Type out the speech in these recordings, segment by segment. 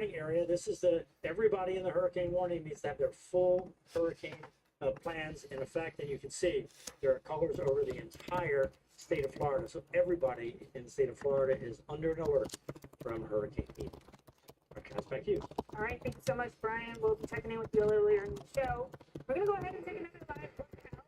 warning area. This is everybody in the hurricane warning needs to have their full hurricane plans in effect. And you can see there are colors over the entire state of Florida. So everybody in the state of Florida is under an alert from Hurricane Ian. Broadcast back to you. All right, thank you so much, Brian. We'll be checking in with you a little later in the show. We're going to go ahead and take another live look out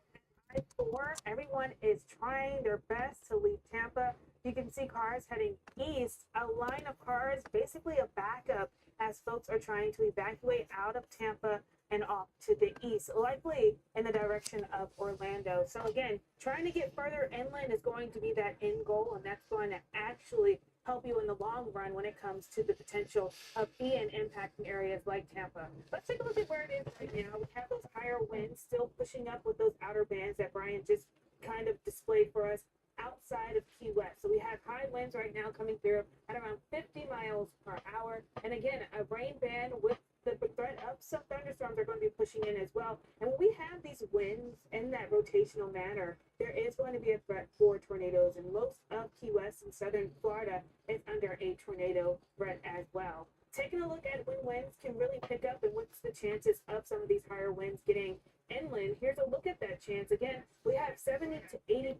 at I-4. Everyone is trying their best to leave Tampa. You can see cars heading east, a line of cars, basically a backup as folks are trying to evacuate out of Tampa and off to the east, likely in the direction of Orlando. So again, trying to get further inland is going to be that end goal, and that's going to actually help you in the long run when it comes to the potential of Ian impacting areas like Tampa. Let's take a look at where it is right now. We have those higher winds still pushing up with those outer bands that Brian just kind of displayed for us outside of Key West. So we have high winds right now coming through at around 50 miles per hour. And again, a rain band with the threat of some thunderstorms are going to be pushing in as well. And when we have these winds in that rotational manner, there is going to be a threat for tornadoes. And most of Key West and southern Florida is under a tornado threat as well. Taking a look at when winds can really pick up and what's the chances of some of these higher winds getting inland. Here's a look at that chance. Again, we have 70 to 80%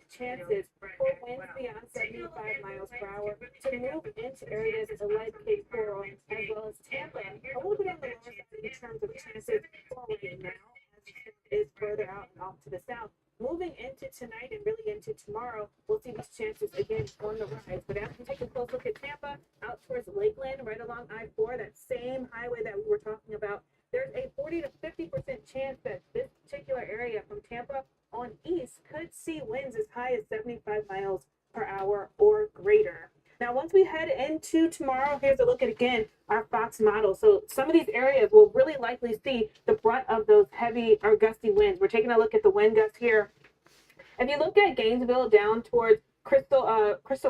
chances for winds beyond 75 miles per hour to move into areas like Cape Coral as well as Tampa. A little bit on the lower side in terms of chances for wind now as it is further out and off to the south. Moving into tonight and really into tomorrow, we'll see these chances again on the rise. But after we take a close look at Tampa, out towards Lakeland, right along I-4, that same highway that we were talking about, there's a 40 to 50% chance that this particular area from Tampa on east could see winds as high as 75 miles per hour or greater. Now, once we head into tomorrow, here's a look at, again, our Fox model. So some of these areas will really likely see the brunt of those heavy or gusty winds. We're taking a look at the wind gusts here. If you look at Gainesville down towards Crystal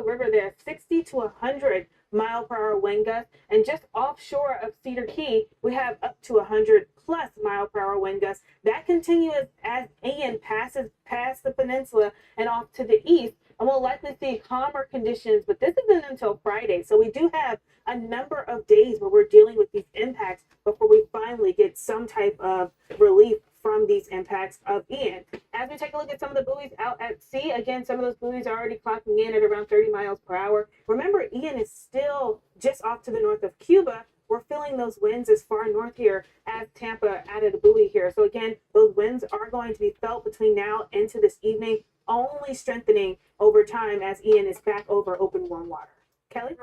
River there, 60 to 100 mile per hour wind gusts. And just offshore of Cedar Key, we have up to 100 plus mile per hour wind gusts. That continues as Ian passes past the peninsula and off to the east. And we'll likely see calmer conditions, but this isn't until Friday. So we do have a number of days where we're dealing with these impacts before we finally get some type of relief from these impacts of Ian. As we take a look at some of the buoys out at sea, again, some of those buoys are already clocking in at around 30 miles per hour. Remember, Ian is still just off to the north of Cuba. We're feeling those winds as far north here as Tampa added a buoy here. So again, those winds are going to be felt between now into this evening, only strengthening over time as Ian is back over open warm water. Kelly?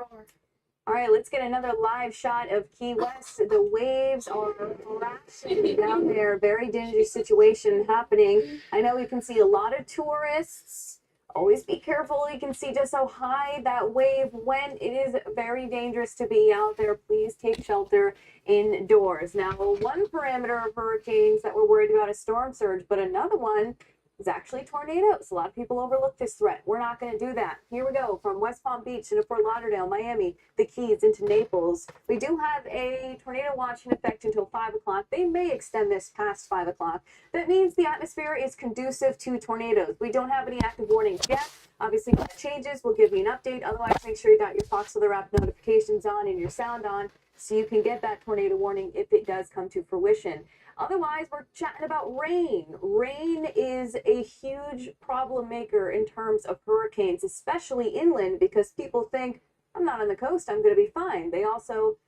All right, let's get another live shot of Key West. The waves are crashing down there. Very dangerous situation happening. I know you can see a lot of tourists. Always be careful. You can see just how high that wave went. It is very dangerous to be out there. Please take shelter indoors. Now, one parameter of hurricanes that we're worried about is storm surge, but another one is actually tornadoes. A lot of people overlook this threat. We're not going to do that. Here we go, from West Palm Beach into Fort Lauderdale, Miami, the Keys into Naples. We do have a tornado watch in effect until 5 o'clock. They may extend this past 5 o'clock. That means the atmosphere is conducive to tornadoes. We don't have any active warnings yet. Obviously, if that changes, we'll give you an update. Otherwise, make sure you got your Fox Weather app notifications on and your sound on so you can get that tornado warning if it does come to fruition. Otherwise, we're chatting about rain. Rain is a huge problem maker in terms of hurricanes, especially inland, because people think, I'm not on the coast, I'm going to be fine. They also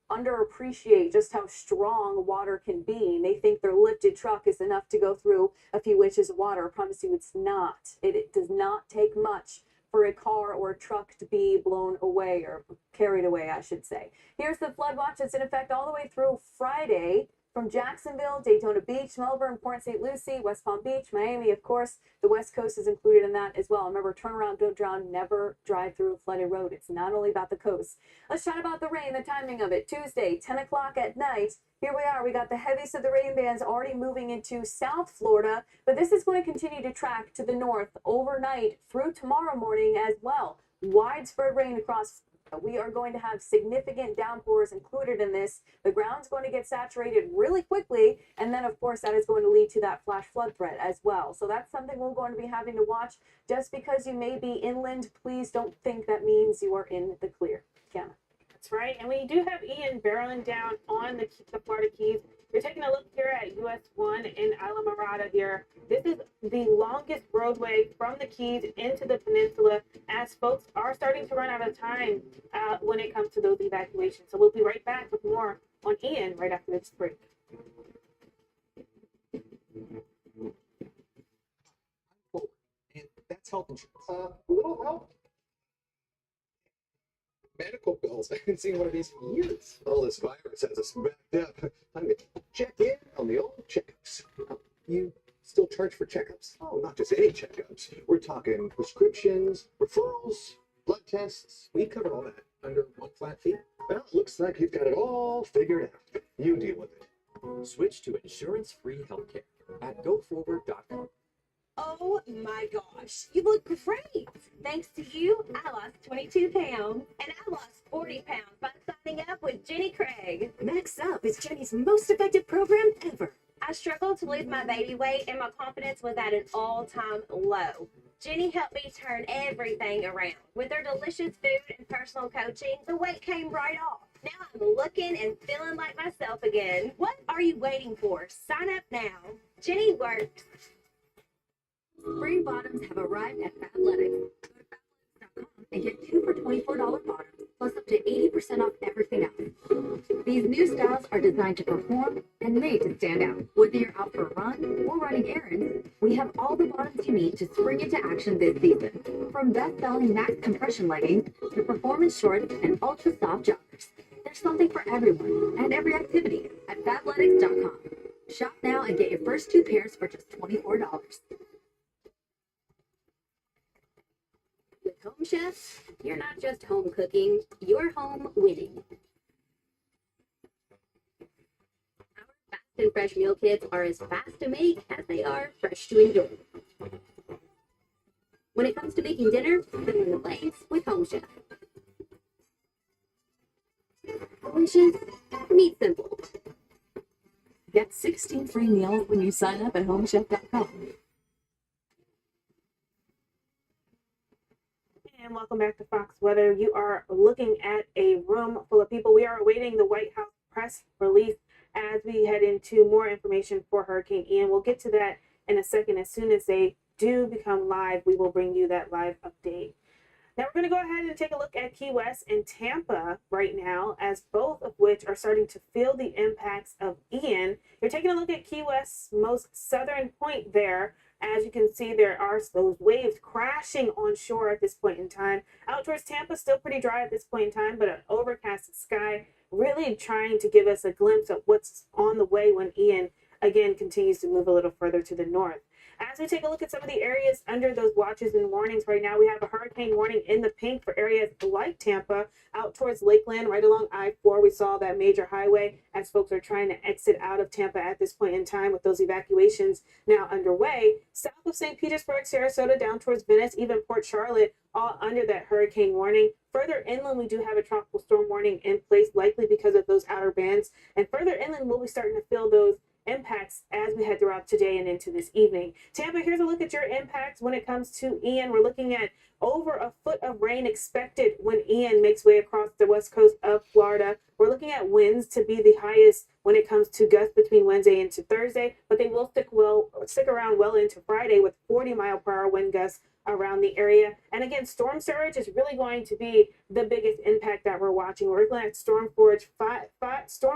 underappreciate just how strong water can be. They think their lifted truck is enough to go through a few inches of water. I promise you it's not. It does not take much for a car or a truck to be blown away, or carried away, I should say. Here's the flood watch that's in effect all the way through Friday. From Jacksonville, Daytona Beach, Melbourne, Port St. Lucie, West Palm Beach, Miami, of course, the West Coast is included in that as well. Remember, turn around, don't drown, never drive through a flooded road. It's not only about the coast. Let's chat about the rain, the timing of it. Tuesday, 10 o'clock at night. Here we are. We got the heaviest of the rain bands already moving into South Florida, but this is going to continue to track to the north overnight through tomorrow morning as well. Widespread rain across. We are going to have significant downpours included in this. The ground's going to get saturated really quickly, and then, of course, that is going to lead to that flash flood threat as well. So that's something we're going to be having to watch. Just because you may be inland, please don't think that means you are in the clear. Kiana. That's right. And we do have Ian barreling down on the Florida Keys. You're taking a look here at US 1 in Isla Mirada here. This is the longest roadway from the Keys into the peninsula, as folks are starting to run out of time when it comes to those evacuations. So we'll be right back with more on Ian right after this break. And that's health insurance. A little help. Medical bills. I haven't seen one of these in years. All this virus has us backed up. I'm going to check in on the old checkups. You still charge for checkups? Oh, not just any checkups. We're talking prescriptions, referrals, blood tests. We cover all that under one flat fee. Well, it looks like you've got it all figured out. You deal with it. Switch to insurance-free healthcare at goforward.com. Oh my gosh, you look great. Thanks to you, I lost 22 pounds, and I lost 40 pounds by signing up with Jenny Craig. Max Up is Jenny's most effective program ever. I struggled to lose my baby weight, and my confidence was at an all-time low. Jenny helped me turn everything around. With her delicious food and personal coaching, the weight came right off. Now I'm looking and feeling like myself again. What are you waiting for? Sign up now. Jenny works. Spring bottoms have arrived at Fabletics. Go to fabletics.com and get 2 for $24 bottoms, plus up to 80% off everything else. These new styles are designed to perform and made to stand out. Whether you're out for a run or running errands, we have all the bottoms you need to spring into action this season. From best-selling max compression leggings to performance shorts and ultra-soft joggers. There's something for everyone and every activity at fabletics.com. Shop now and get your first 2 pairs for just $24. With Home Chef, you're not just home cooking, you're home winning. Our fast and fresh meal kits are as fast to make as they are fresh to enjoy. When it comes to making dinner, fill in the blanks with Home Chef. Delicious, meat simple. Get 16 free meals when you sign up at homechef.com. And welcome back to Fox Weather. You are looking at a room full of people. We are awaiting the White House press release as we head into more information for Hurricane Ian. We'll get to that in a second. As soon as they do become live, we will bring you that live update. Now we're going to go ahead and take a look at Key West and Tampa right now, as both of which are starting to feel the impacts of Ian. You're taking a look at Key West's most southern point there. As you can see, there are those waves crashing on shore at this point in time. Out towards Tampa, still pretty dry at this point in time, but an overcast sky really trying to give us a glimpse of what's on the way when Ian, again, continues to move a little further to the north. As we take a look at some of the areas under those watches and warnings right now, we have a hurricane warning in the pink for areas like Tampa, out towards Lakeland, right along I-4. We saw that major highway as folks are trying to exit out of Tampa at this point in time with those evacuations now underway. South of St. Petersburg, Sarasota, down towards Venice, even Port Charlotte, all under that hurricane warning. Further inland, we do have a tropical storm warning in place, likely because of those outer bands. And further inland, we'll be starting to feel those impacts as we head throughout today and into this evening. Tampa, here's a look at your impacts when it comes to Ian. We're looking at over a foot of rain expected when Ian makes way across the west coast of Florida. We're looking at winds to be the highest when it comes to gusts between Wednesday into Thursday, but they will stick around well into Friday with 40-mile-per-hour wind gusts around the area. And again, storm surge is really going to be the biggest impact that we're watching. We're looking at storm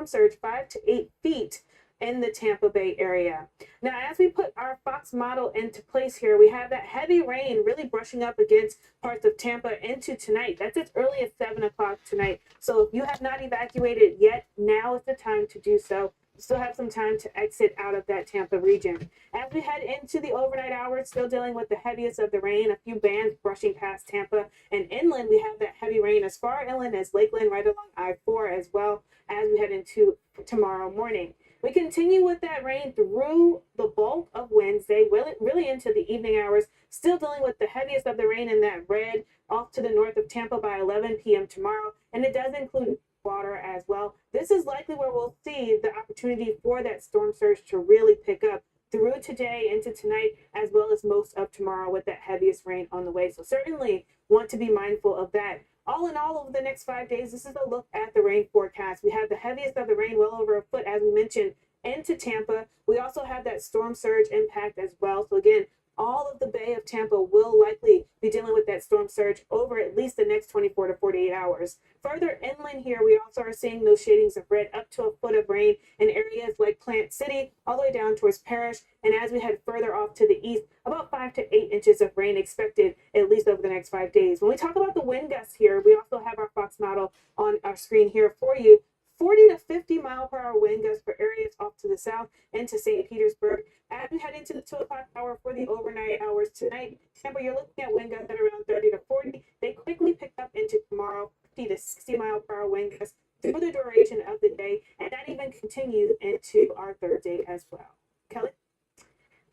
surge 5 to 8 feet in the Tampa Bay area. Now, as we put our Fox model into place here, we have that heavy rain really brushing up against parts of Tampa into tonight. That's as early as 7 o'clock tonight. So if you have not evacuated yet, now is the time to do so. You still have some time to exit out of that Tampa region. As we head into the overnight hours, still dealing with the heaviest of the rain, a few bands brushing past Tampa. And inland, we have that heavy rain as far inland as Lakeland, right along I-4 as well, as we head into tomorrow morning. We continue with that rain through the bulk of Wednesday, really into the evening hours, still dealing with the heaviest of the rain in that red off to the north of Tampa by 11 p.m. tomorrow. And it does include water as well. This is likely where we'll see the opportunity for that storm surge to really pick up through today into tonight, as well as most of tomorrow with that heaviest rain on the way. So certainly want to be mindful of that All in all, over the next 5 days, this is a look at the rain forecast. We have the heaviest of the rain, well over a foot, as we mentioned, into Tampa. We also have that storm surge impact as well. So again, all of the Bay of Tampa will likely be dealing with that storm surge over at least the next 24 to 48 hours. Further inland here, we also are seeing those shadings of red up to a foot of rain in areas like Plant City, all the way down towards Parrish. And as we head further off to the east, about 5 to 8 inches of rain expected at least over the next 5 days. When we talk about the wind gusts here, we also have our Fox model on our screen here for you. 40 to 50 mile per hour wind gusts for areas off to the south into St. Petersburg. As we head into the 2 o'clock hour for the overnight hours tonight, Tampa, you're looking at wind gusts at around 30 to 40. They quickly pick up into tomorrow, 50 to 60 mile per hour wind gusts for the duration of the day, and that even continues into our third day as well. Kelly?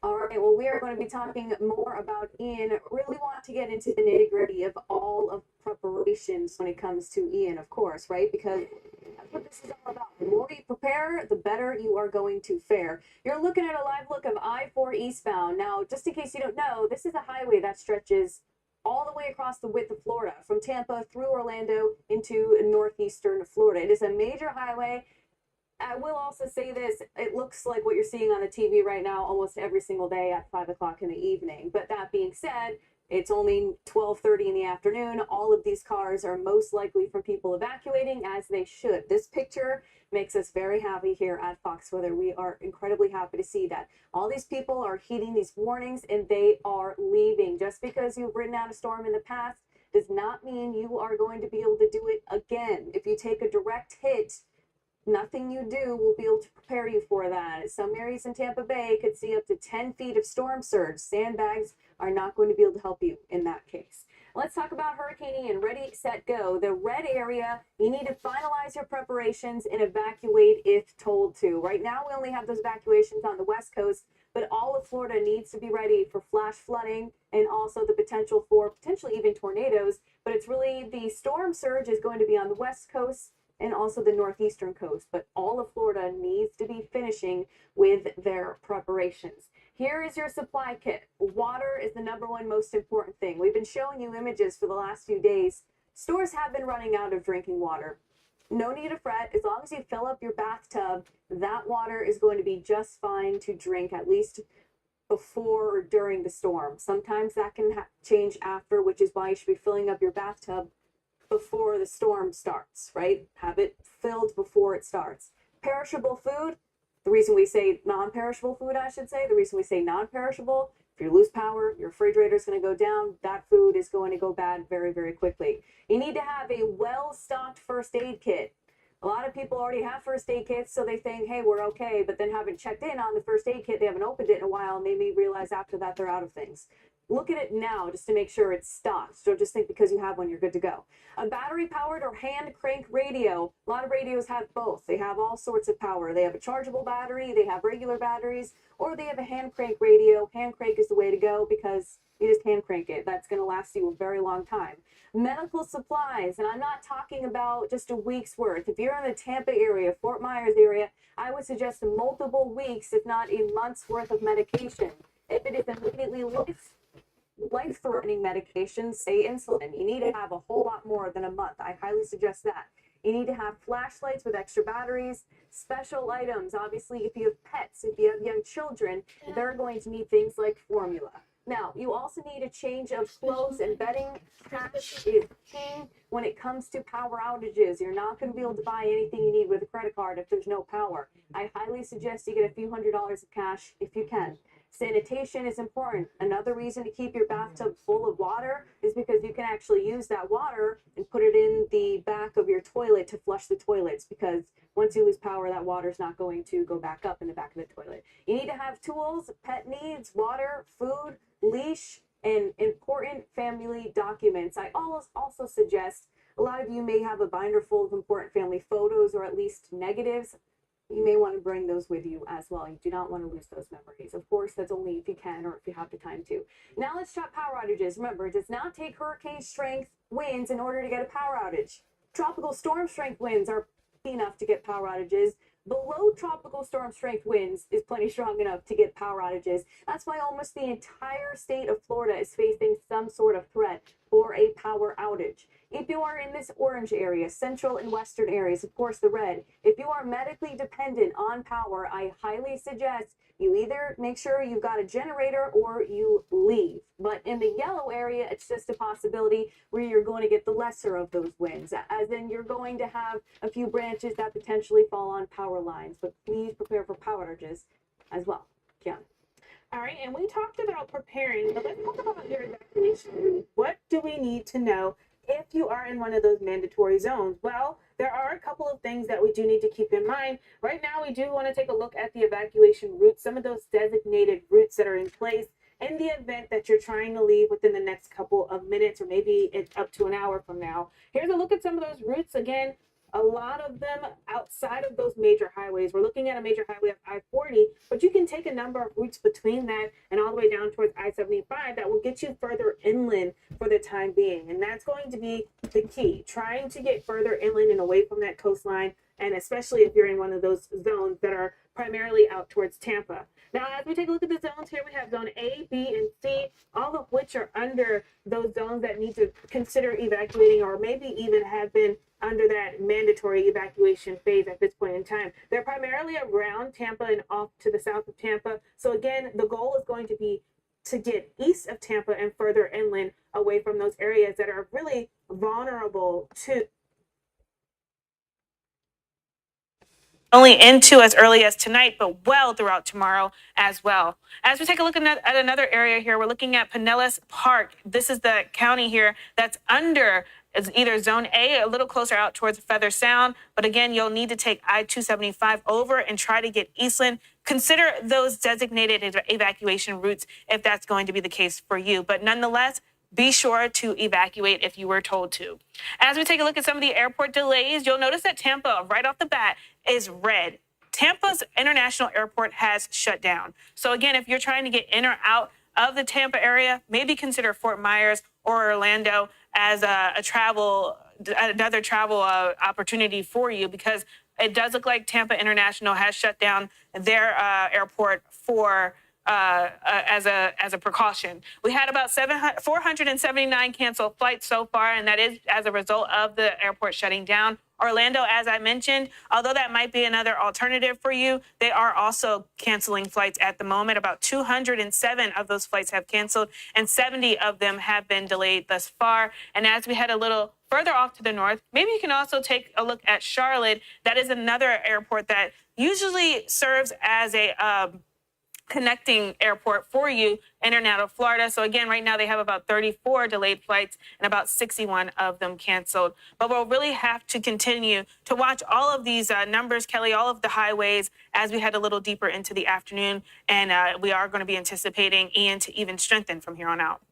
All right, well, we are going to be talking more about Ian. Really want to get into the nitty gritty of all of preparations when it comes to Ian, of course, right? Because that's what this is all about. The more you prepare, the better you are going to fare. You're looking at a live look of I-4 eastbound. Now, just in case you don't know, this is a highway that stretches all the way across the width of Florida, from Tampa through Orlando into northeastern Florida. It is a major highway. I will also say this, it looks like what you're seeing on the TV right now almost every single day at 5 o'clock in the evening. But that being said, it's only 12:30 in the afternoon. All of these cars are most likely from people evacuating, as they should. This picture makes us very happy here at Fox Weather. We are incredibly happy to see that. All these people are heeding these warnings and they are leaving. Just because you've ridden out a storm in the past does not mean you are going to be able to do it again. If you take a direct hit, nothing you do will be able to prepare you for that. Some areas in Tampa Bay could see up to 10 feet of storm surge. Sandbags are not going to be able to help you in that case. Let's talk about Hurricane Ian. Ready, set, go. The red area, you need to finalize your preparations and evacuate if told to. Right now, we only have those evacuations on the West Coast, but all of Florida needs to be ready for flash flooding and also the potential for potentially even tornadoes. But it's really the storm surge is going to be on the West Coast and also the northeastern coast, but all of Florida needs to be finishing with their preparations. Here is your supply kit. Water is the #1 most important thing. We've been showing you images for the last few days. Stores have been running out of drinking water. No need to fret. As long as you fill up your bathtub, that water is going to be just fine to drink, at least before or during the storm. Sometimes that can change after, which is why you should be filling up your bathtub before the storm starts, right? Have it filled before it starts. Perishable food, the reason we say non-perishable food, I should say, the reason we say non-perishable, if you lose power, your refrigerator is going to go down, that food is going to go bad very, very quickly. You need to have a well-stocked first aid kit. A lot of people already have first aid kits, so they think, hey, we're okay, but then haven't checked in on the first aid kit, they haven't opened it in a while, and they may realize after that they're out of things. Look at it now just to make sure it's stocked. Don't just think because you have one, you're good to go. A battery-powered or hand crank radio. A lot of radios have both. They have all sorts of power. They have a chargeable battery, they have regular batteries, or they have a hand crank radio. Hand crank is the way to go because you just hand crank it. That's going to last you a very long time. Medical supplies, and I'm not talking about just a week's worth. If you're in the Tampa area, Fort Myers area, I would suggest multiple weeks, if not a month's worth of medication. If it is immediately life-threatening medication, say insulin, you need to have a whole lot more than a month. I highly suggest that. You need to have flashlights with extra batteries, special items. Obviously, if you have pets, if you have young children, they're going to need things like formula. Now, you also need a change of clothes and bedding. Cash is king when it comes to power outages. You're not going to be able to buy anything you need with a credit card if there's no power. I highly suggest you get a few $100s of cash if you can. Sanitation is important. Another reason to keep your bathtub full of water is because you can actually use that water and put it in the back of your toilet to flush the toilets, because once you lose power, that water is not going to go back up in the back of the toilet. You need to have tools, pet needs, water, food, leash, and important family documents. I also suggest, a lot of you may have a binder full of important family photos or at least negatives. You may want to bring those with you as well. You do not want to lose those memories. Of course, that's only if you can or if you have the time to. Now let's talk power outages. Remember, it does not take hurricane strength winds in order to get a power outage. Tropical storm strength winds are enough to get power outages. Below tropical storm strength winds is plenty strong enough to get power outages. That's why almost the entire state of Florida is facing some sort of threat or a power outage. If you are in this orange area, central and western areas, of course the red, if you are medically dependent on power, I highly suggest you either make sure you've got a generator or you leave. But in the yellow area, it's just a possibility where you're going to get the lesser of those winds, as in you're going to have a few branches that potentially fall on power lines. But please prepare for power outages as well. Kiana. All right, and we talked about preparing, but let's talk about your evacuation. What do we need to know if you are in one of those mandatory zones? Well, there are a couple of things that we do need to keep in mind. Right now, we do want to take a look at the evacuation routes, some of those designated routes that are in place in the event that you're trying to leave within the next couple of minutes, or maybe it's up to an hour from now. Here's a look at some of those routes. Again, a lot of them outside of those major highways. We're looking at a major highway of I-40, but you can take a number of routes between that and all the way down towards I-75 that will get you further inland for the time being. And that's going to be the key, trying to get further inland and away from that coastline, and especially if you're in one of those zones that are primarily out towards Tampa. Now, as we take a look at the zones here, we have zone A, B, and C, all of which are under those zones that need to consider evacuating, or maybe even have been under that mandatory evacuation phase at this point in time. They're primarily around Tampa and off to the south of Tampa. So again, the goal is going to be to get east of Tampa and further inland, away from those areas that are really vulnerable to only into as early as tonight, but well throughout tomorrow as well. As we take a look at another area here, we're looking at Pinellas Park. This is the county here that's under is either zone A, a little closer out towards Feather Sound. But again, you'll need to take I-275 over and try to get Eastland. Consider those designated evacuation routes if that's going to be the case for you. But nonetheless, be sure to evacuate if you were told to. As we take a look at some of the airport delays, you'll notice that Tampa, right off the bat, is red. Tampa's international airport has shut down. So again, if you're trying to get in or out of the Tampa area, maybe consider Fort Myers or Orlando as another travel opportunity for you, because it does look like Tampa International has shut down their airport for as a precaution. We had about 479 canceled flights so far, and that is as a result of the airport shutting down. Orlando, as I mentioned, although that might be another alternative for you, they are also canceling flights at the moment. About 207 of those flights have canceled, and 70 of them have been delayed thus far. And as we head a little further off to the north, maybe you can also take a look at Charlotte. That is another airport that usually serves as a connecting airport for you in and out of Florida. So again, right now they have about 34 delayed flights and about 61 of them canceled. But we'll really have to continue to watch all of these numbers, Kelly, all of the highways as we head a little deeper into the afternoon. And we are going to be anticipating Ian to even strengthen from here on out.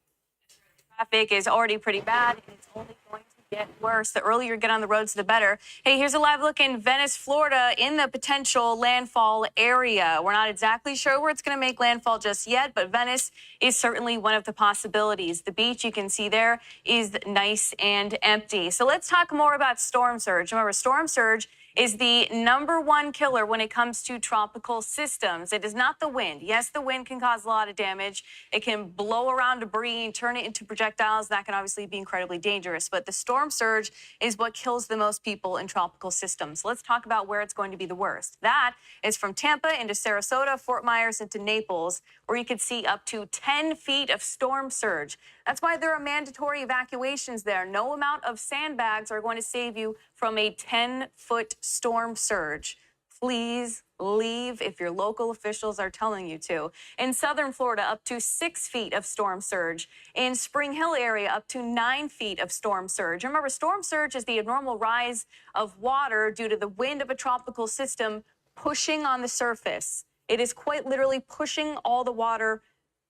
Traffic is already pretty bad, and it's only going to get worse. The earlier you get on the roads, the better. Hey, here's a live look in Venice, Florida, in the potential landfall area. We're not exactly sure where it's going to make landfall just yet, but Venice is certainly one of the possibilities. The beach you can see there is nice and empty. So let's talk more about storm surge. Remember, storm surge is the #1 killer when it comes to tropical systems. It is not the wind. Yes, the wind can cause a lot of damage. It can blow around debris and turn it into projectiles. That can obviously be incredibly dangerous. But the storm surge is what kills the most people in tropical systems. Let's talk about where it's going to be the worst. That is from Tampa into Sarasota, Fort Myers into Naples, where you could see up to 10 feet of storm surge. That's why there are mandatory evacuations there. No amount of sandbags are going to save you from a 10-foot storm surge. Please leave if your local officials are telling you to. In southern Florida, up to 6 feet of storm surge. In Spring Hill area, up to 9 feet of storm surge. Remember, storm surge is the abnormal rise of water due to the wind of a tropical system pushing on the surface. It is quite literally pushing all the water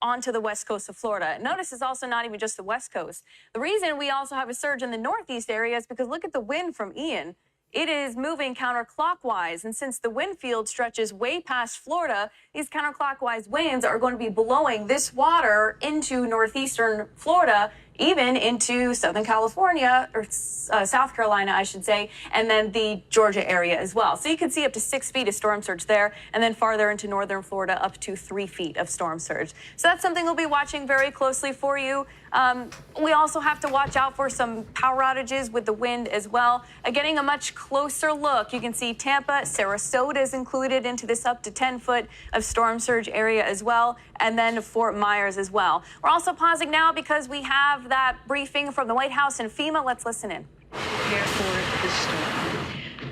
onto the west coast of Florida. Notice it's also not even just the west coast. The reason we also have a surge in the northeast area is because look at the wind from Ian. It is moving counterclockwise, and since the wind field stretches way past Florida, these counterclockwise winds are going to be blowing this water into northeastern Florida, even into Southern California, or South Carolina, I should say, and then the Georgia area as well. So you can see up to 6 feet of storm surge there, and then farther into northern Florida, up to 3 feet of storm surge. So that's something we'll be watching very closely for you. We also have to watch out for some power outages with the wind as well. Getting a much closer look, you can see Tampa, Sarasota is included into this up to 10 foot of storm surge area as well, and then Fort Myers as well. We're also pausing now because we have that briefing from the White House and FEMA. Let's listen in. Prepare for this storm.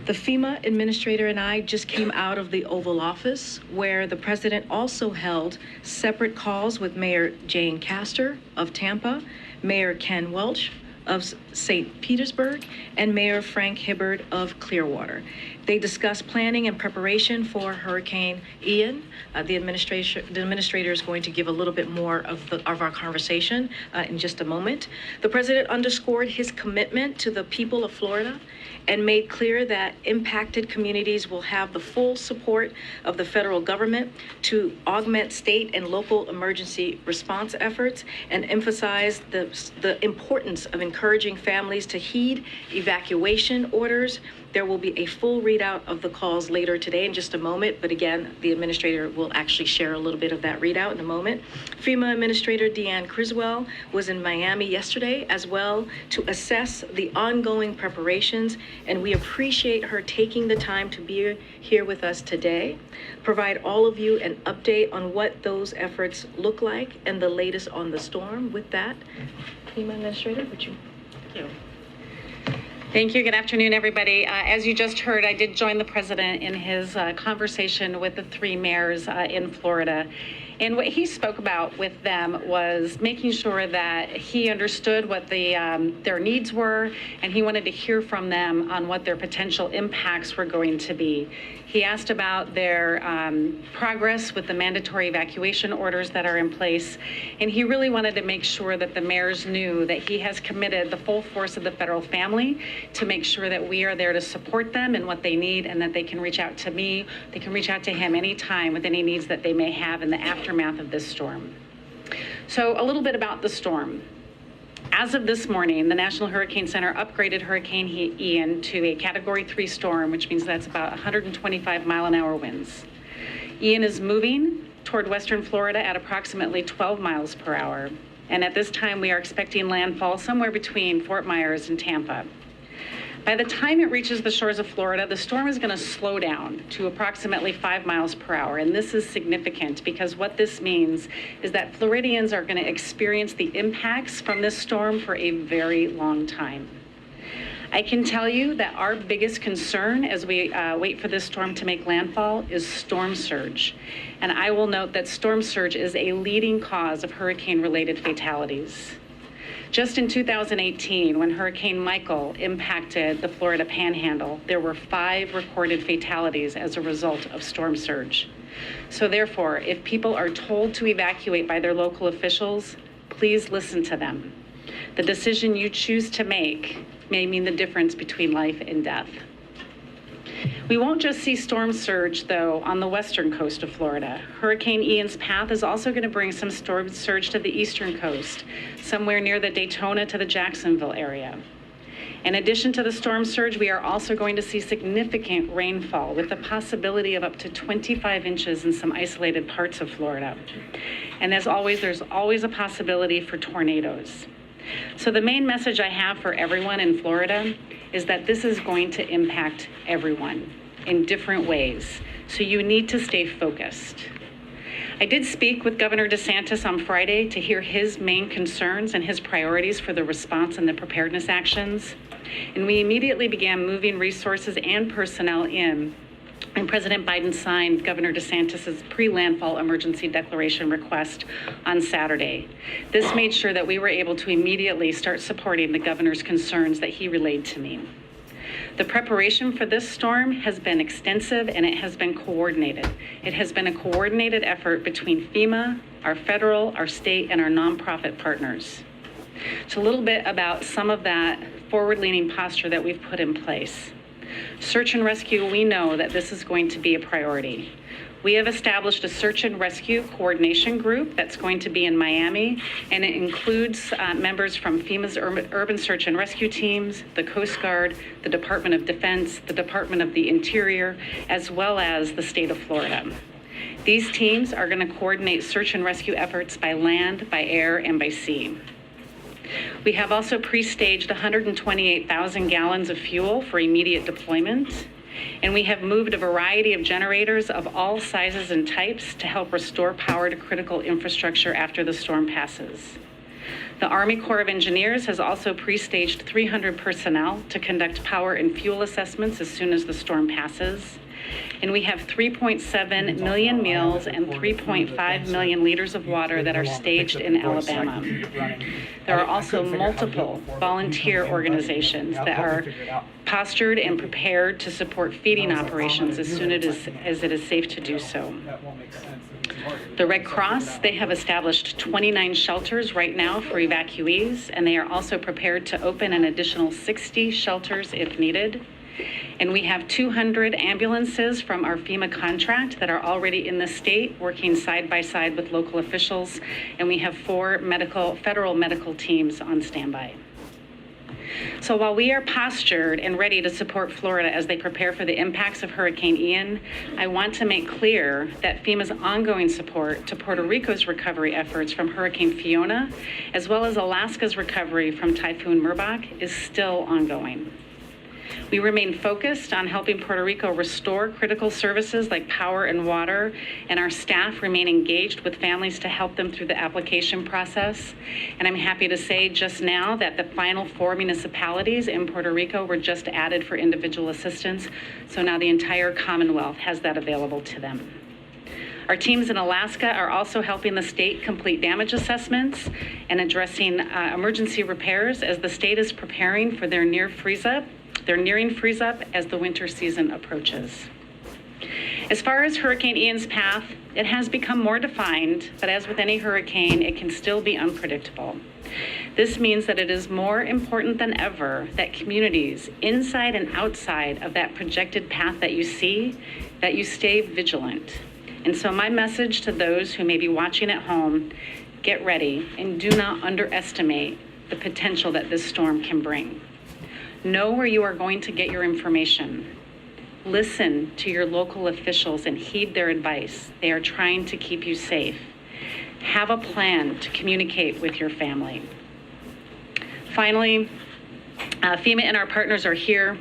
The FEMA administrator and I just came out of the Oval Office, where the president also held separate calls with Mayor Jane Castor of Tampa, Mayor Ken Welch of St. Petersburg, and Mayor Frank Hibbard of Clearwater. They discussed planning and preparation for Hurricane Ian. The administrator is going to give a little bit more of our conversation in just a moment. The president underscored his commitment to the people of Florida and made clear that impacted communities will have the full support of the federal government to augment state and local emergency response efforts, and emphasized the importance of encouraging families to heed evacuation orders. There will be a full readout of the calls later today in just a moment, but again, the administrator will actually share a little bit of that readout in a moment. FEMA Administrator Deanne Criswell was in Miami yesterday as well to assess the ongoing preparations, and we appreciate her taking the time to be here with us today, provide all of you an update on what those efforts look like and the latest on the storm. With that, FEMA Administrator, would you? Thank you. Thank you. Good afternoon, everybody. As you just heard, I did join the president in his conversation with the three mayors in Florida. And what he spoke about with them was making sure that he understood what their needs were, and he wanted to hear from them on what their potential impacts were going to be. He asked about their progress with the mandatory evacuation orders that are in place, and he really wanted to make sure that the mayors knew that he has committed the full force of the federal family to make sure that we are there to support them in what they need, and that they can reach out to me, they can reach out to him anytime with any needs that they may have in the aftermath of this storm. So a little bit about the storm. As of this morning, the National Hurricane Center upgraded Hurricane Ian to a Category 3 storm, which means that's about 125 mile-an-hour winds. Ian is moving toward western Florida at approximately 12 miles per hour. And at this time, we are expecting landfall somewhere between Fort Myers and Tampa. By the time it reaches the shores of Florida, the storm is going to slow down to approximately 5 miles per hour. And this is significant because what this means is that Floridians are going to experience the impacts from this storm for a very long time. I can tell you that our biggest concern as we wait for this storm to make landfall is storm surge. And I will note that storm surge is a leading cause of hurricane-related fatalities. Just in 2018, when Hurricane Michael impacted the Florida Panhandle, there were 5 recorded fatalities as a result of storm surge. So therefore, if people are told to evacuate by their local officials, please listen to them. The decision you choose to make may mean the difference between life and death. We won't just see storm surge, though, on the western coast of Florida. Hurricane Ian's path is also going to bring some storm surge to the eastern coast, somewhere near the Daytona to the Jacksonville area. In addition to the storm surge, we are also going to see significant rainfall with the possibility of up to 25 inches in some isolated parts of Florida. And as always, there's always a possibility for tornadoes. So the main message I have for everyone in Florida is that this is going to impact everyone in different ways. So you need to stay focused. I did speak with Governor DeSantis on Friday to hear his main concerns and his priorities for the response and the preparedness actions. And we immediately began moving resources and personnel in. And President Biden signed Governor DeSantis's pre-landfall emergency declaration request on Saturday. This made sure that we were able to immediately start supporting the governor's concerns that he relayed to me. The preparation for this storm has been extensive and it has been coordinated. It has been a coordinated effort between FEMA, our federal, our state, and our nonprofit partners. So a little bit about some of that forward-leaning posture that we've put in place. Search and rescue, we know that this is going to be a priority. We have established a search and rescue coordination group that's going to be in Miami, and it includes members from FEMA's urban search and rescue teams, the Coast Guard, the Department of Defense, the Department of the Interior, as well as the state of Florida. These teams are going to coordinate search and rescue efforts by land, by air, and by sea. We have also pre-staged 128,000 gallons of fuel for immediate deployment. And we have moved a variety of generators of all sizes and types to help restore power to critical infrastructure after the storm passes. The Army Corps of Engineers has also pre-staged 300 personnel to conduct power and fuel assessments as soon as the storm passes. And we have 3.7 million meals and 3.5 million liters of water that are staged in Alabama. There are also multiple volunteer organizations that are postured and prepared to support feeding operations as soon as it is safe to do so. The Red Cross, they have established 29 shelters right now for evacuees, and they are also prepared to open an additional 60 shelters if needed. And we have 200 ambulances from our FEMA contract that are already in the state working side by side with local officials. And we have 4 federal medical teams on standby. So while we are postured and ready to support Florida as they prepare for the impacts of Hurricane Ian, I want to make clear that FEMA's ongoing support to Puerto Rico's recovery efforts from Hurricane Fiona, as well as Alaska's recovery from Typhoon Merbok, is still ongoing. We remain focused on helping Puerto Rico restore critical services like power and water, and our staff remain engaged with families to help them through the application process. And I'm happy to say just now that the final 4 municipalities in Puerto Rico were just added for individual assistance, so now the entire Commonwealth has that available to them. Our teams in Alaska are also helping the state complete damage assessments and addressing emergency repairs as the state is preparing for their nearing freeze up as the winter season approaches. As far as Hurricane Ian's path, it has become more defined, but as with any hurricane, it can still be unpredictable. This means that it is more important than ever that communities inside and outside of that projected path that you see, that you stay vigilant. And so my message to those who may be watching at home, get ready and do not underestimate the potential that this storm can bring. Know where you are going to get your information. Listen to your local officials and heed their advice. They are trying to keep you safe. Have a plan to communicate with your family. Finally, FEMA and our partners are here.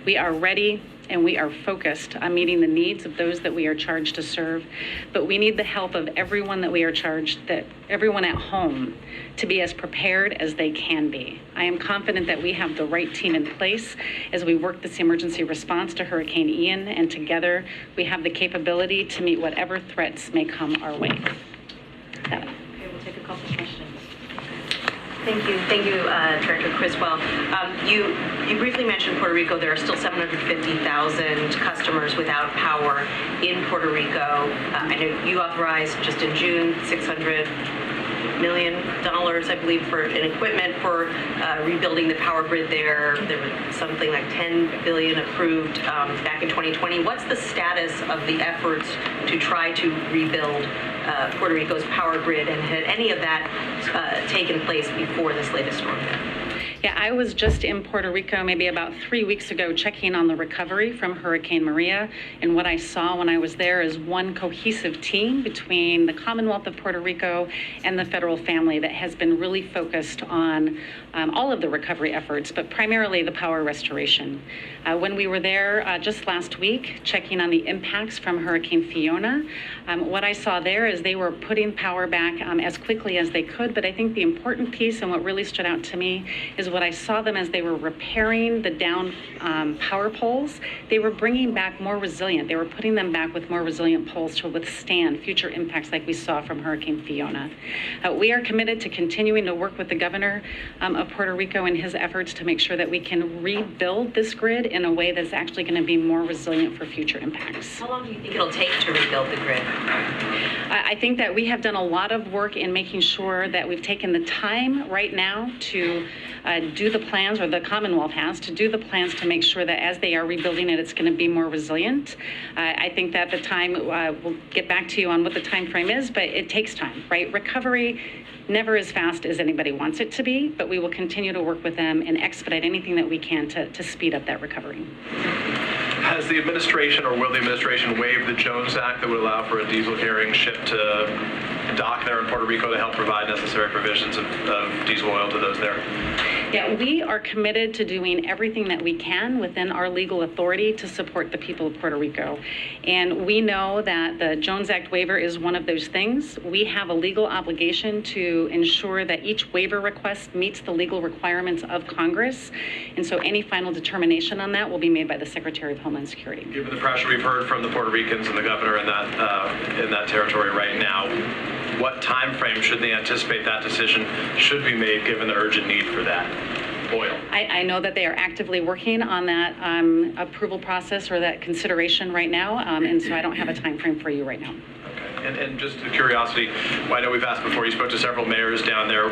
We are ready and we are focused on meeting the needs of those that we are charged to serve. But we need the help of everyone that we are charged, that everyone at home, to be as prepared as they can be. I am confident that we have the right team in place as we work this emergency response to Hurricane Ian, and together we have the capability to meet whatever threats may come our way. Okay, we'll take a couple questions. Thank you, Director Criswell. You briefly mentioned Puerto Rico. There are still 750,000 customers without power in Puerto Rico. I know you authorized just in June $600 million, I believe, for an equipment for rebuilding the power grid there. There was something like $10 billion approved back in 2020. What's the status of the efforts to try to rebuild Puerto Rico's power grid, and had any of that taken place before this latest storm? Yeah, I was just in Puerto Rico maybe about 3 weeks ago checking on the recovery from Hurricane Maria. And what I saw when I was there is one cohesive team between the Commonwealth of Puerto Rico and the federal family that has been really focused on all of the recovery efforts, but primarily the power restoration. When we were there just last week checking on the impacts from Hurricane Fiona, what I saw there is they were putting power back as quickly as they could. But I think the important piece and what really stood out to me is what I saw them as they were repairing the down power poles. They were bringing back more resilient. They were putting them back with more resilient poles to withstand future impacts like we saw from Hurricane Fiona. We are committed to continuing to work with the governor of Puerto Rico in his efforts to make sure that we can rebuild this grid in a way that's actually going to be more resilient for future impacts. How long do you think it'll take to rebuild the grid? I think that we have done a lot of work in making sure that we've taken the time right now to do the plans, or the Commonwealth has, to do the plans to make sure that as they are rebuilding it, it's going to be more resilient. I think that the time, we'll get back to you on what the time frame is, but it takes time, right? Recovery never as fast as anybody wants it to be, but we will continue to work with them and expedite anything that we can to speed up that recovery. Has the administration, or will the administration, waive the Jones Act that would allow for a diesel carrying ship to dock there in Puerto Rico to help provide necessary provisions of diesel oil to those there? Yeah, we are committed to doing everything that we can within our legal authority to support the people of Puerto Rico. And we know that the Jones Act waiver is one of those things. We have a legal obligation to ensure that each waiver request meets the legal requirements of Congress. And so any final determination on that will be made by the Secretary of Homeland Security. Given the pressure we've heard from the Puerto Ricans and the governor in that territory right now, what time frame should they anticipate that decision should be made given the urgent need for that oil? I know that they are actively working on that approval process or that consideration right now, and so I don't have a time frame for you right now. And just a curiosity, I know we've asked before, you spoke to several mayors down there.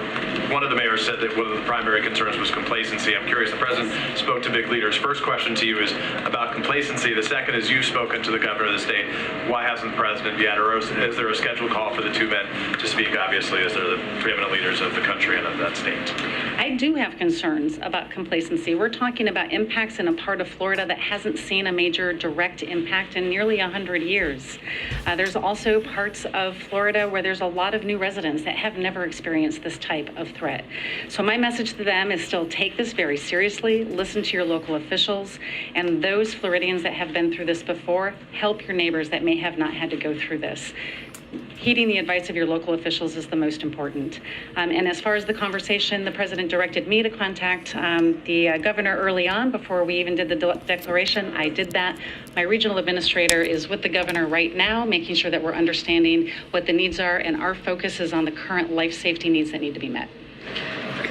One of the mayors said that one of the primary concerns was complacency. I'm curious, the president spoke to big leaders. First question to you is about complacency. The second is you've spoken to the governor of the state. Why hasn't the president yet? Or is there a scheduled call for the two men to speak, obviously, as they're the preeminent leaders of the country and of that state? I do have concerns about complacency. We're talking about impacts in a part of Florida that hasn't seen a major direct impact in nearly 100 years. There's also parts of Florida where there's a lot of new residents that have never experienced this type of threat. So my message to them is still take this very seriously, listen to your local officials, and those Floridians that have been through this before, help your neighbors that may have not had to go through this. Heeding the advice of your local officials is the most important. And as far as the conversation, the president directed me to contact the governor early on before we even did the declaration. I did that. My regional administrator is with the governor right now, making sure that we're understanding what the needs are, and our focus is on the current life safety needs that need to be met.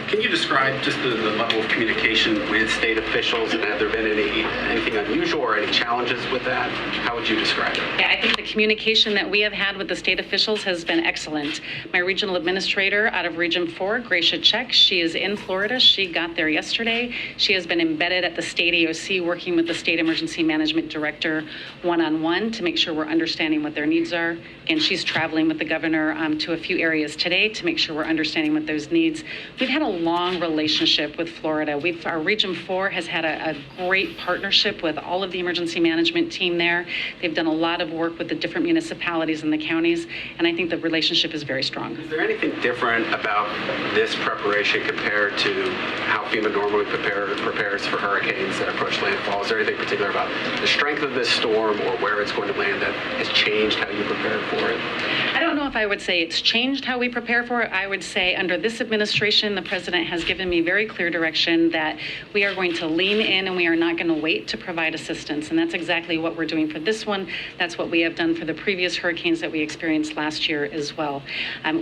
Can you describe just the level of communication with state officials, and have there been anything unusual or any challenges with that? How would you describe it? Yeah, I think the communication that we have had with the state officials has been excellent. My regional administrator out of Region 4, Gracia Check, she is in Florida. She got there yesterday. She has been embedded at the state EOC, working with the state emergency management director one-on-one to make sure we're understanding what their needs are. And she's traveling with the governor to a few areas today to make sure we're understanding what those needs. We've had a long relationship with Florida. Our Region 4 has had a great partnership with all of the emergency management team there. They've done a lot of work with the different municipalities and the counties, and I think the relationship is very strong. Is there anything different about this preparation compared to how FEMA normally prepares for hurricanes that approach landfall? Is there anything particular about the strength of this storm or where it's going to land that has changed how you prepare for it? I don't know if I would say it's changed how we prepare for it. I would say under this administration, the president has given me very clear direction that we are going to lean in and we are not going to wait to provide assistance. And that's exactly what we're doing for this one. That's what we have done for the previous hurricanes that we experienced last year as well.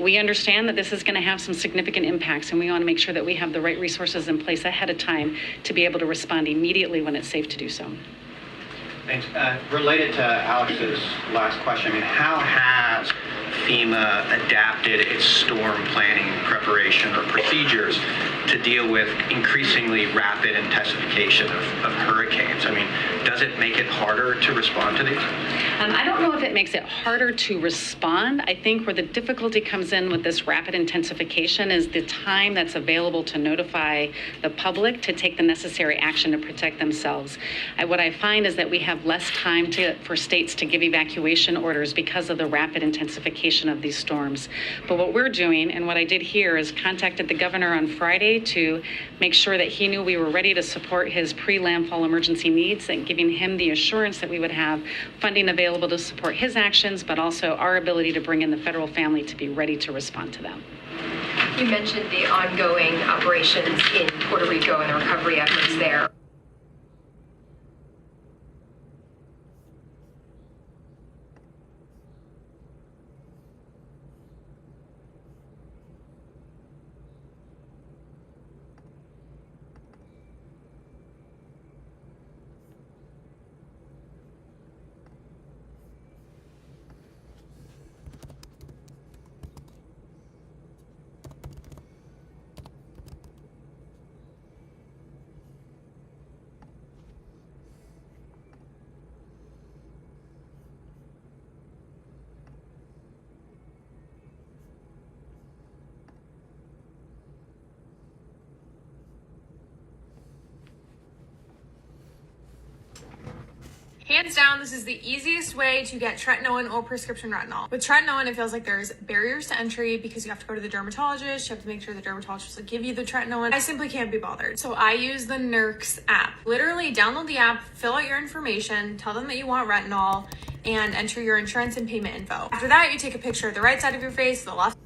We understand that this is going to have some significant impacts, and we want to make sure that we have the right resources in place ahead of time to be able to respond immediately when it's safe to do so. Thanks. Related to Alex's last question, I mean, how has FEMA adapted its storm planning preparation or procedures to deal with increasingly rapid intensification of hurricanes? I mean, does it make it harder to respond to these? I don't know if it makes it harder to respond. I think where the difficulty comes in with this rapid intensification is the time that's available to notify the public to take the necessary action to protect themselves. What I find is that we have less time for states to give evacuation orders because of the rapid intensification of these storms. But what we're doing, and what I did here, is contacted the governor on Friday to make sure that he knew we were ready to support his pre-landfall emergency needs, and giving him the assurance that we would have funding available to support his actions, but also our ability to bring in the federal family to be ready to respond to them. You mentioned the ongoing operations in Puerto Rico and the recovery efforts there. Hands down, this is the easiest way to get tretinoin or prescription retinol. With tretinoin, it feels like there's barriers to entry because you have to go to the dermatologist. You have to make sure the dermatologist will give you the tretinoin. I simply can't be bothered. So I use the Nurx app. Literally download the app, fill out your information, tell them that you want retinol, and enter your insurance and payment info. After that, you take a picture of the right side of your face, the left.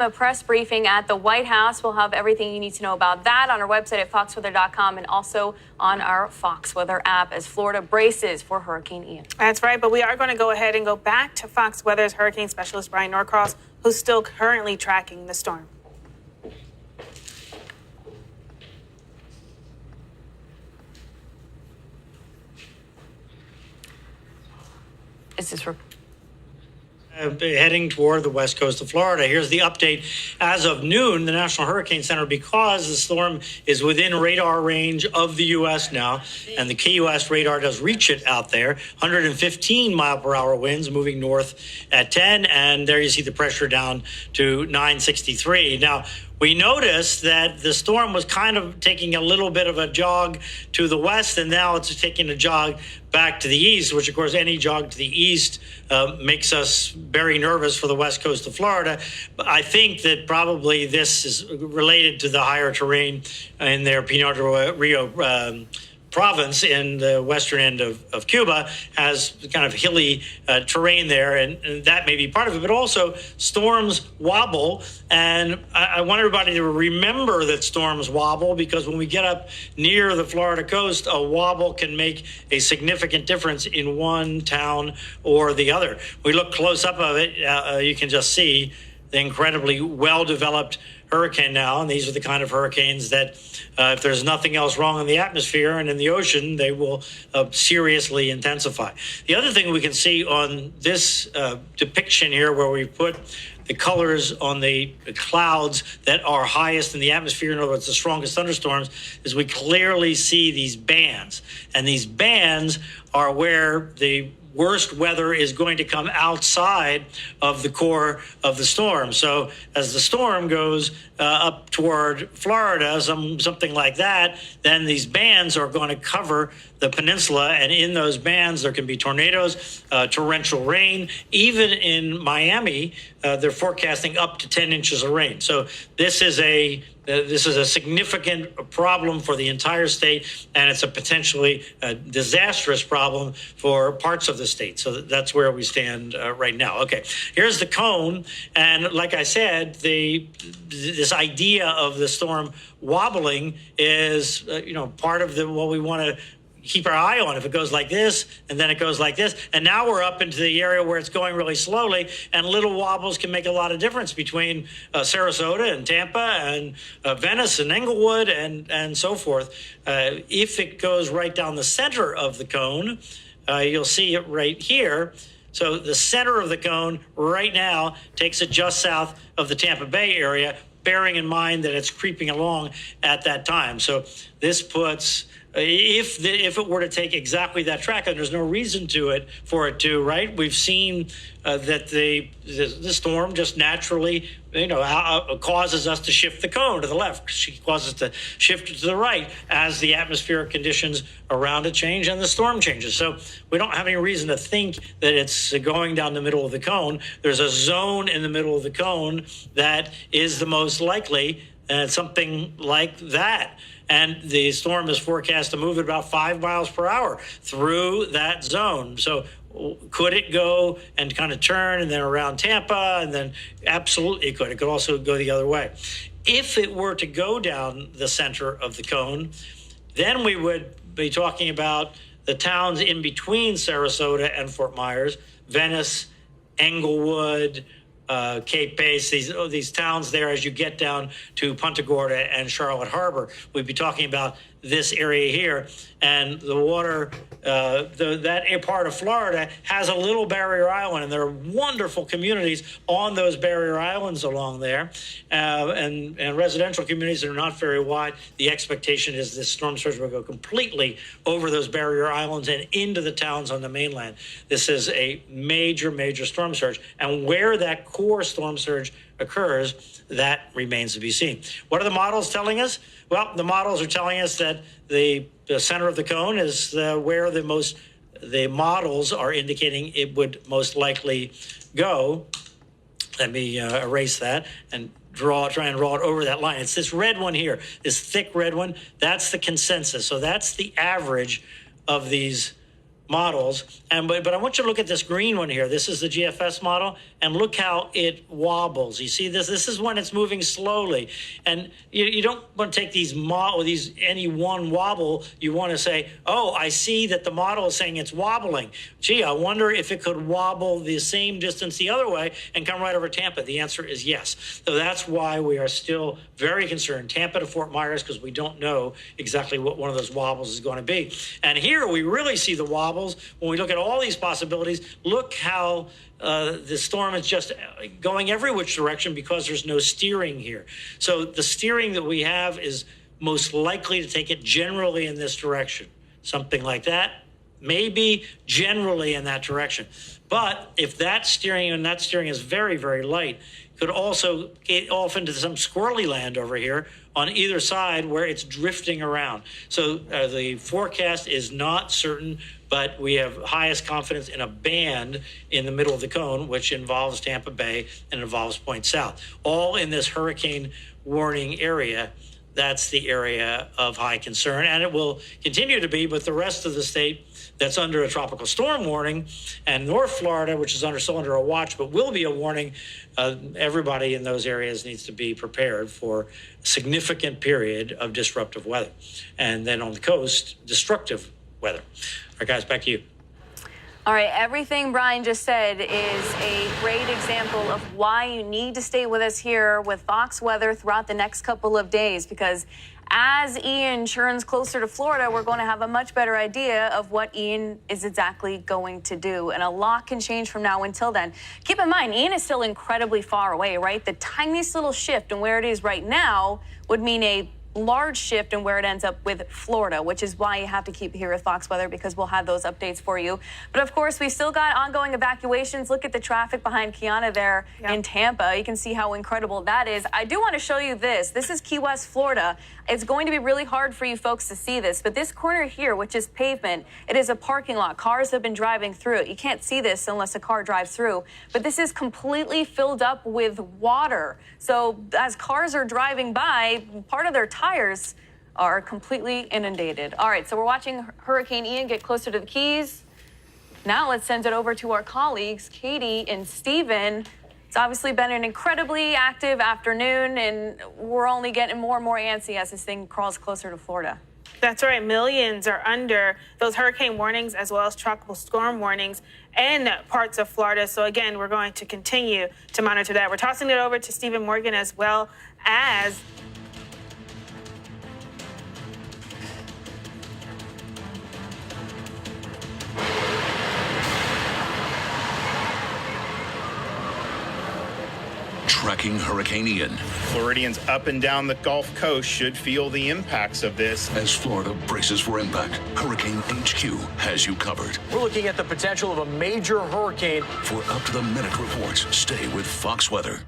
A press briefing at the White House. We'll have everything you need to know about that on our website at foxweather.com and also on our Fox Weather app as Florida braces for Hurricane Ian. That's right, but we are going to go ahead and go back to Fox Weather's hurricane specialist Brian Norcross, who's still currently tracking the storm. Is this heading toward the west coast of Florida. Here's the update. As of noon, the National Hurricane Center, because the storm is within radar range of the U.S. now, and the KUS radar does reach it out there, 115 mile per hour winds moving north at 10, and there you see the pressure down to 963. Now, we noticed that the storm was kind of taking a little bit of a jog to the west, and now it's taking a jog back to the east, which, of course, any jog to the east makes us very nervous for the west coast of Florida. But I think that probably this is related to the higher terrain in their Pinar del Rio province in the western end of Cuba, has kind of hilly terrain there, and that may be part of it. But also, storms wobble, and I want everybody to remember that storms wobble, because when we get up near the Florida coast, a wobble can make a significant difference in one town or the other. We look close up of it, you can just see the incredibly well-developed hurricane now, and these are the kind of hurricanes that if there's nothing else wrong in the atmosphere and in the ocean, they will seriously intensify. The other thing we can see on this depiction here, where we put the colors on the clouds that are highest in the atmosphere, in other words, the strongest thunderstorms, is we clearly see these bands. And these bands are where the worst weather is going to come outside of the core of the storm. So as the storm goes up toward Florida, something like that, then these bands are going to cover the peninsula, and in those bands there can be tornadoes, torrential rain. Even in Miami, they're forecasting up to 10 inches of rain. So this is a significant problem for the entire state, and it's a potentially disastrous problem for parts of the state. So that's where we stand right now. Okay, here's the cone, and like I said, this idea of the storm wobbling is part of what we want to keep our eye on. If it goes like this, and then it goes like this, and now we're up into the area where it's going really slowly, and little wobbles can make a lot of difference between Sarasota and Tampa and Venice and Englewood and so forth. If it goes right down the center of the cone, you'll see it right here. So the center of the cone right now takes it just south of the Tampa Bay area, bearing in mind that it's creeping along at that time. So this puts, if it were to take exactly that track, and there's no reason for it to, right? We've seen that the storm just naturally, causes us to shift the cone to the left. She causes to shift it to the right as the atmospheric conditions around it change and the storm changes. So we don't have any reason to think that it's going down the middle of the cone. There's a zone in the middle of the cone that is the most likely, something like that. And the storm is forecast to move at about 5 miles per hour through that zone. So could it go and kind of turn and then around Tampa? And then absolutely it could. It could also go the other way. If it were to go down the center of the cone, then we would be talking about the towns in between Sarasota and Fort Myers, Venice, Englewood, Cape Base, these towns there as you get down to Punta Gorda and Charlotte Harbor. We'd be talking about this area here, and the water that part of Florida has a little barrier island, and there are wonderful communities on those barrier islands along there, and residential communities that are not very wide. The expectation is this storm surge will go completely over those barrier islands and into the towns on the mainland. This is a major, major storm surge, and where that core storm surge occurs, that remains to be seen. What are the models telling us? Well, the models are telling us that the center of the cone is where the models are indicating it would most likely go. Let me erase that and try and draw it over that line. It's this red one here, this thick red one. That's the consensus. So that's the average of these models. But I want you to look at this green one here. This is the GFS model, and look how it wobbles. You see this? This is when it's moving slowly. And you don't want to take any one wobble. You want to say, oh, I see that the model is saying it's wobbling. Gee, I wonder if it could wobble the same distance the other way and come right over Tampa. The answer is yes. So that's why we are still very concerned, Tampa to Fort Myers, because we don't know exactly what one of those wobbles is going to be. And here we really see the wobble. When we look at all these possibilities, look how the storm is just going every which direction because there's no steering here. So the steering that we have is most likely to take it generally in this direction. Something like that, maybe generally in that direction. But if that steering is very, very light, could also get off into some squirrely land over here on either side where it's drifting around. So the forecast is not certain, but we have highest confidence in a band in the middle of the cone, which involves Tampa Bay and involves Point South. All in this hurricane warning area. That's the area of high concern, and it will continue to be, but the rest of the state that's under a tropical storm warning, and North Florida, which is still under a watch, but will be a warning, everybody in those areas needs to be prepared for a significant period of disruptive weather. And then on the coast, destructive weather. All right, guys, back to you. All right, everything Brian just said is a great example of why you need to stay with us here with Fox Weather throughout the next couple of days, because as Ian churns closer to Florida, we're going to have a much better idea of what Ian is exactly going to do. And a lot can change from now until then. Keep in mind, Ian is still incredibly far away, right? The tiniest little shift in where it is right now would mean a large shift in where it ends up with Florida, which is why you have to keep here with Fox Weather, because we'll have those updates for you. But of course, we've still got ongoing evacuations. Look at the traffic behind Kiana there in Tampa. You can see how incredible that is. I do want to show you this. This is Key West, Florida. It's going to be really hard for you folks to see this, but this corner here, which is pavement, it is a parking lot. Cars have been driving through it. You can't see this unless a car drives through, but this is completely filled up with water. So as cars are driving by, part of their tires are completely inundated. All right, so we're watching Hurricane Ian get closer to the Keys. Now let's send it over to our colleagues, Katie and Steven. It's obviously been an incredibly active afternoon, and we're only getting more and more antsy as this thing crawls closer to Florida. That's right. Millions are under those hurricane warnings as well as tropical storm warnings in parts of Florida. So again, we're going to continue to monitor that. We're tossing it over to Stephen Morgan as well as Tracking Hurricane Ian. Floridians up and down the Gulf Coast should feel the impacts of this. As Florida braces for impact, Hurricane HQ has you covered. We're looking at the potential of a major hurricane. For up-to-the-minute reports, stay with Fox Weather.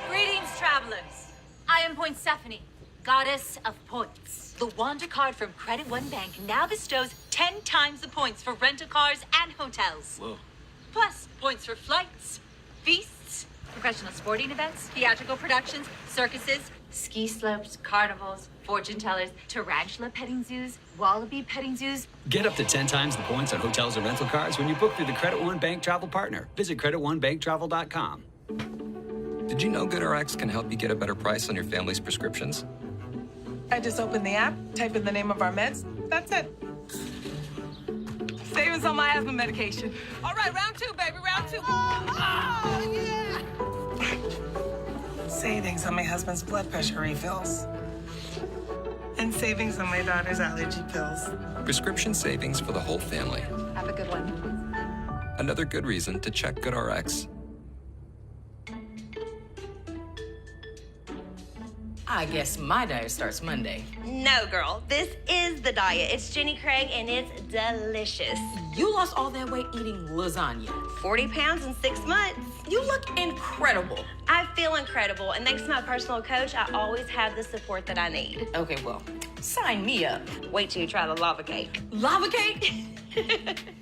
Greetings, travelers. I am Poinsephone, goddess of points. The Wanda card from Credit One Bank now bestows 10 times the points for rental cars and hotels. Whoa. Plus, points for flights, feasts, professional sporting events, theatrical productions, circuses, ski slopes, carnivals, fortune tellers, tarantula petting zoos, wallaby petting zoos. Get up to 10 times the points on hotels and rental cars when you book through the Credit One Bank Travel Partner. Visit CreditOneBankTravel.com. Did you know GoodRx can help you get a better price on your family's prescriptions? I just open the app, type in the name of our meds. That's it. Savings on my asthma medication. All right, round two, baby, round two. Oh, yeah. Savings on my husband's blood pressure refills. and savings on my daughter's allergy pills. Prescription savings for the whole family. Have a good one. Another good reason to check GoodRx. I guess my diet starts Monday. No, girl. This is the diet. It's Jenny Craig, and it's delicious. You lost all that weight eating lasagna. 40 pounds in 6 months. You look incredible. I feel incredible, and thanks to my personal coach, I always have the support that I need. Okay, well, sign me up. Wait till you try the lava cake. Lava cake?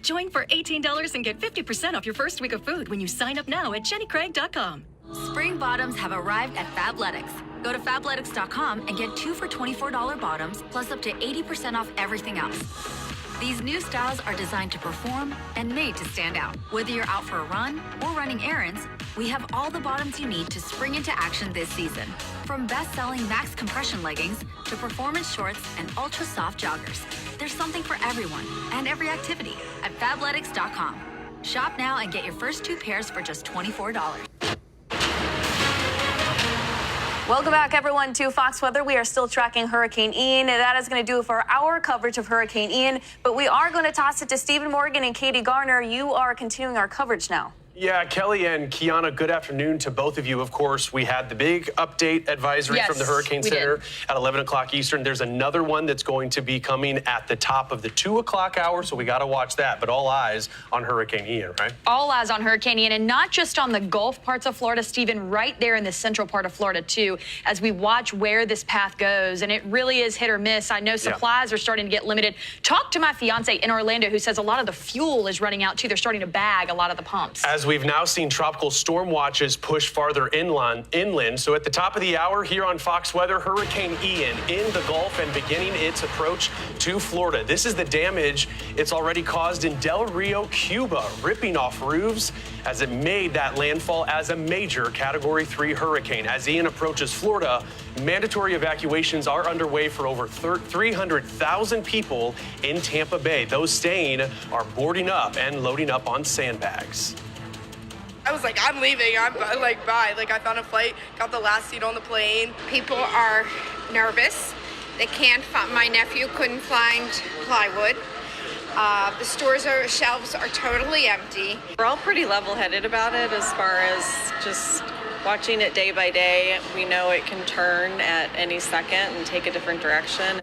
Join for $18 and get 50% off your first week of food when you sign up now at jennycraig.com. Spring bottoms have arrived at Fabletics. Go to fabletics.com and get 2 for $24 bottoms, plus up to 80% off everything else. These new styles are designed to perform and made to stand out. Whether you're out for a run or running errands, we have all the bottoms you need to spring into action this season. From best-selling max compression leggings to performance shorts and ultra-soft joggers, there's something for everyone and every activity at fabletics.com. Shop now and get your first 2 pairs for just $24. Welcome back, everyone, to Fox Weather. We are still tracking Hurricane Ian. That is going to do it for our coverage of Hurricane Ian. But we are going to toss it to Stephen Morgan and Katie Garner. You are continuing our coverage now. Yeah, Kelly and Kiana, good afternoon to both of you. Of course, we had the big update advisory from the Hurricane Center at 11 o'clock Eastern. There's another one that's going to be coming at the top of the 2 o'clock hour, so we got to watch that. But all eyes on Hurricane Ian, right? All eyes on Hurricane Ian, and not just on the Gulf parts of Florida, Stephen, right there in the central part of Florida, too, as we watch where this path goes. And it really is hit or miss. I know supplies are starting to get limited. Talk to my fiance in Orlando, who says a lot of the fuel is running out, too. They're starting to bag a lot of the pumps. As we've now seen tropical storm watches push farther inland. So at the top of the hour here on Fox Weather, Hurricane Ian in the Gulf and beginning its approach to Florida. This is the damage it's already caused in Del Rio, Cuba, ripping off roofs as it made that landfall as a major Category 3 hurricane. As Ian approaches Florida, mandatory evacuations are underway for over 300,000 people in Tampa Bay. Those staying are boarding up and loading up on sandbags. I was like, I'm leaving. I'm like, bye. Like, I found a flight, got the last seat on the plane. People are nervous. They can't find, my nephew couldn't find plywood. The shelves are totally empty. We're all pretty level-headed about it as far as just watching it day by day. We know it can turn at any second and take a different direction.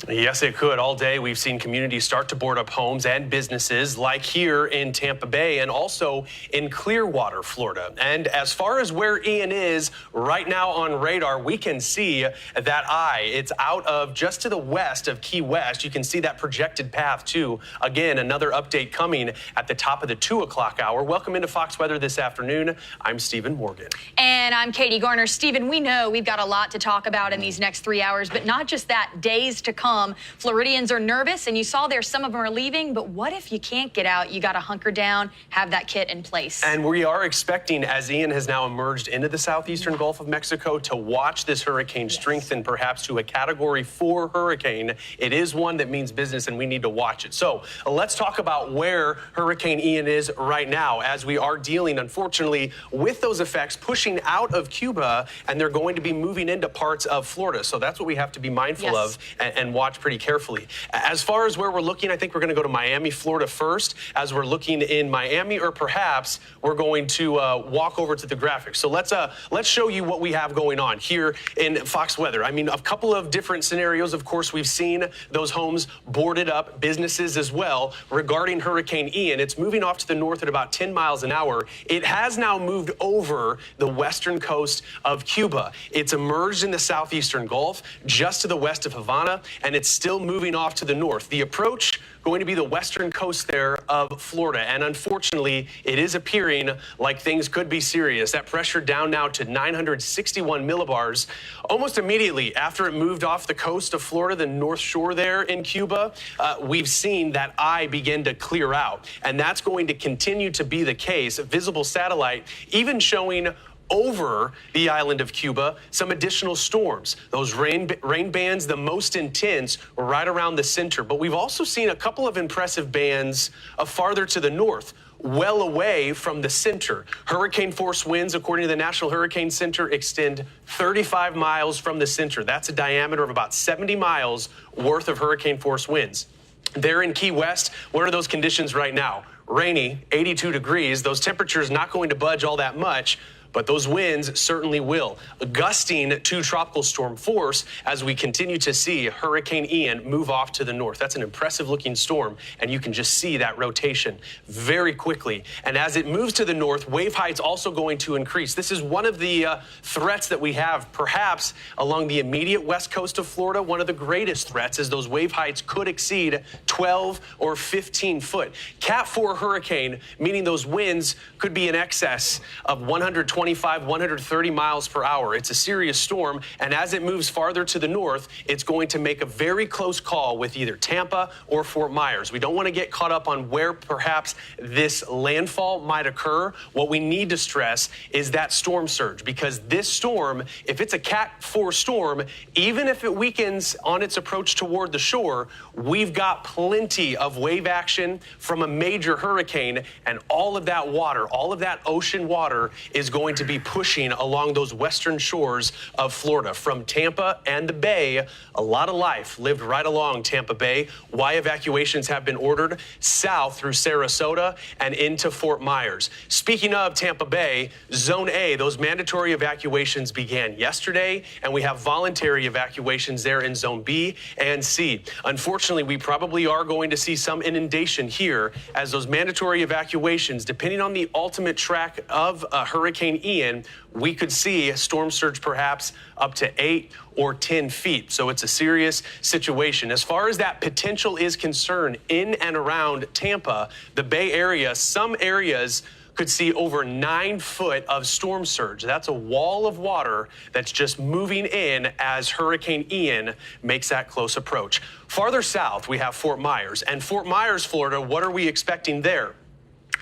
Yes, it could. All day we've seen communities start to board up homes and businesses like here in Tampa Bay and also in Clearwater, Florida. And as far as where Ian is right now on radar, we can see that eye. It's out of just to the west of Key West. You can see that projected path too. Again, another update coming at the top of the 2 o'clock hour. Welcome into Fox Weather this afternoon. I'm Stephen Morgan. And I'm Katie Garner. Stephen, we know we've got a lot to talk about in these next 3 hours, but not just that, days to come. Floridians are nervous, and you saw there some of them are leaving, but what if you can't get out? You got to hunker down, have that kit in place. And we are expecting, as Ian has now emerged into the southeastern Gulf of Mexico, to watch this hurricane strengthen perhaps to a Category 4 hurricane. It is one that means business, and we need to watch it. So let's talk about where Hurricane Ian is right now, as we are dealing, unfortunately, with those effects pushing out of Cuba, and they're going to be moving into parts of Florida. So that's what we have to be mindful of and watch pretty carefully. As far as where we're looking, I think we're going to go to Miami, Florida first, as we're looking in Miami, or perhaps we're going to walk over to the graphics. So let's show you what we have going on here in Fox Weather. I mean, a couple of different scenarios. Of course, we've seen those homes boarded up, businesses as well. Regarding Hurricane Ian, it's moving off to the north at about 10 miles an hour. It has now moved over the western coast of Cuba. It's emerged in the southeastern Gulf, just to the west of Havana, and it's still moving off to the north. The approach going to be the western coast there of Florida, and unfortunately, it is appearing like things could be serious. That pressure down now to 961 millibars. Almost immediately after it moved off the coast of Florida, the North Shore there in Cuba, we've seen that eye begin to clear out, and that's going to continue to be the case. A visible satellite even showing over the island of Cuba some additional storms. Those rain bands, the most intense, right around the center. But we've also seen a couple of impressive bands farther to the north. well away from the center. Hurricane force winds, according to the National Hurricane Center, extend 35 miles from the center. That's a diameter of about 70 miles worth of hurricane force winds. There in Key West, what are those conditions right now? Rainy, 82 degrees. Those temperatures not going to budge all that much, but those winds certainly will. Gusting to tropical storm force as we continue to see Hurricane Ian move off to the north. That's an impressive looking storm, and you can just see that rotation very quickly. And as it moves to the north, wave height's also going to increase. This is one of the threats that we have, perhaps along the immediate west coast of Florida. One of the greatest threats is those wave heights could exceed 12 or 15 foot. Cat 4 hurricane, meaning those winds could be in excess of 125, 130 miles per hour. It's a serious storm, and as it moves farther to the north, it's going to make a very close call with either Tampa or Fort Myers. We don't want to get caught up on where perhaps this landfall might occur. What we need to stress is that storm surge, because this storm, if it's a Cat 4 storm, even if it weakens on its approach toward the shore, we've got plenty of wave action from a major hurricane, and all of that water, all of that ocean water is going to be pushing along those western shores of Florida. From Tampa and the Bay, a lot of life lived right along Tampa Bay. Why evacuations have been ordered south through Sarasota and into Fort Myers. Speaking of Tampa Bay, Zone A, those mandatory evacuations began yesterday, and we have voluntary evacuations there in Zone B and C. Unfortunately, we probably are going to see some inundation here as those mandatory evacuations, depending on the ultimate track of Hurricane Ian, we could see a storm surge perhaps up to 8 or 10 feet. So it's a serious situation. As far as that potential is concerned, in and around Tampa, the Bay Area, some areas could see over 9 foot of storm surge. That's a wall of water that's just moving in as Hurricane Ian makes that close approach. Farther south, we have Fort Myers. And Fort Myers, Florida, what are we expecting there?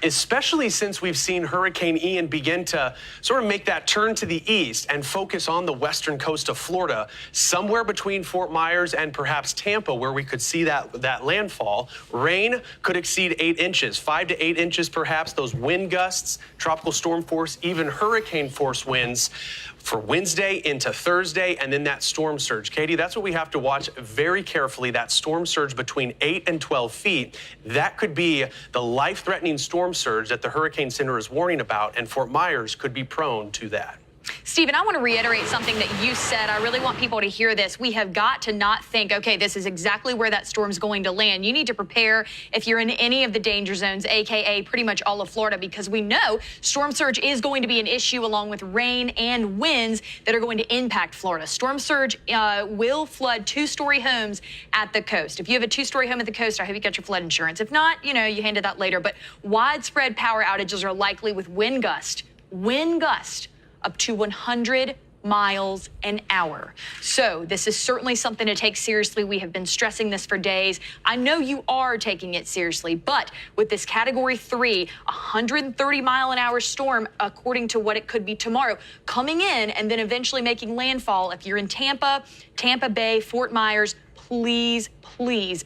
Especially since we've seen Hurricane Ian begin to sort of make that turn to the east and focus on the western coast of Florida, somewhere between Fort Myers and perhaps Tampa, where we could see that landfall. Rain could exceed 8 inches, 5 to 8 inches perhaps. Those wind gusts, tropical storm force, even hurricane force winds for Wednesday into Thursday, and then that storm surge. Katie, that's what we have to watch very carefully, that storm surge between 8 and 12 feet. That could be the life-threatening storm surge that the Hurricane Center is warning about, and Fort Myers could be prone to that. Stephen, I want to reiterate something that you said. I really want people to hear this. We have got to not think, okay, this is exactly where that storm's going to land. You need to prepare if you're in any of the danger zones, AKA pretty much all of Florida, because we know storm surge is going to be an issue along with rain and winds that are going to impact Florida. Storm surge will flood 2-story homes at the coast. If you have a 2-story home at the coast, I hope you got your flood insurance. If not, you handle that later. But widespread power outages are likely with wind gust up to 100 miles an hour. So this is certainly something to take seriously. We have been stressing this for days. I know you are taking it seriously, but with this Category 3, 130-mile-an-hour storm, according to what it could be tomorrow, coming in and then eventually making landfall, if you're in Tampa, Tampa Bay, Fort Myers, please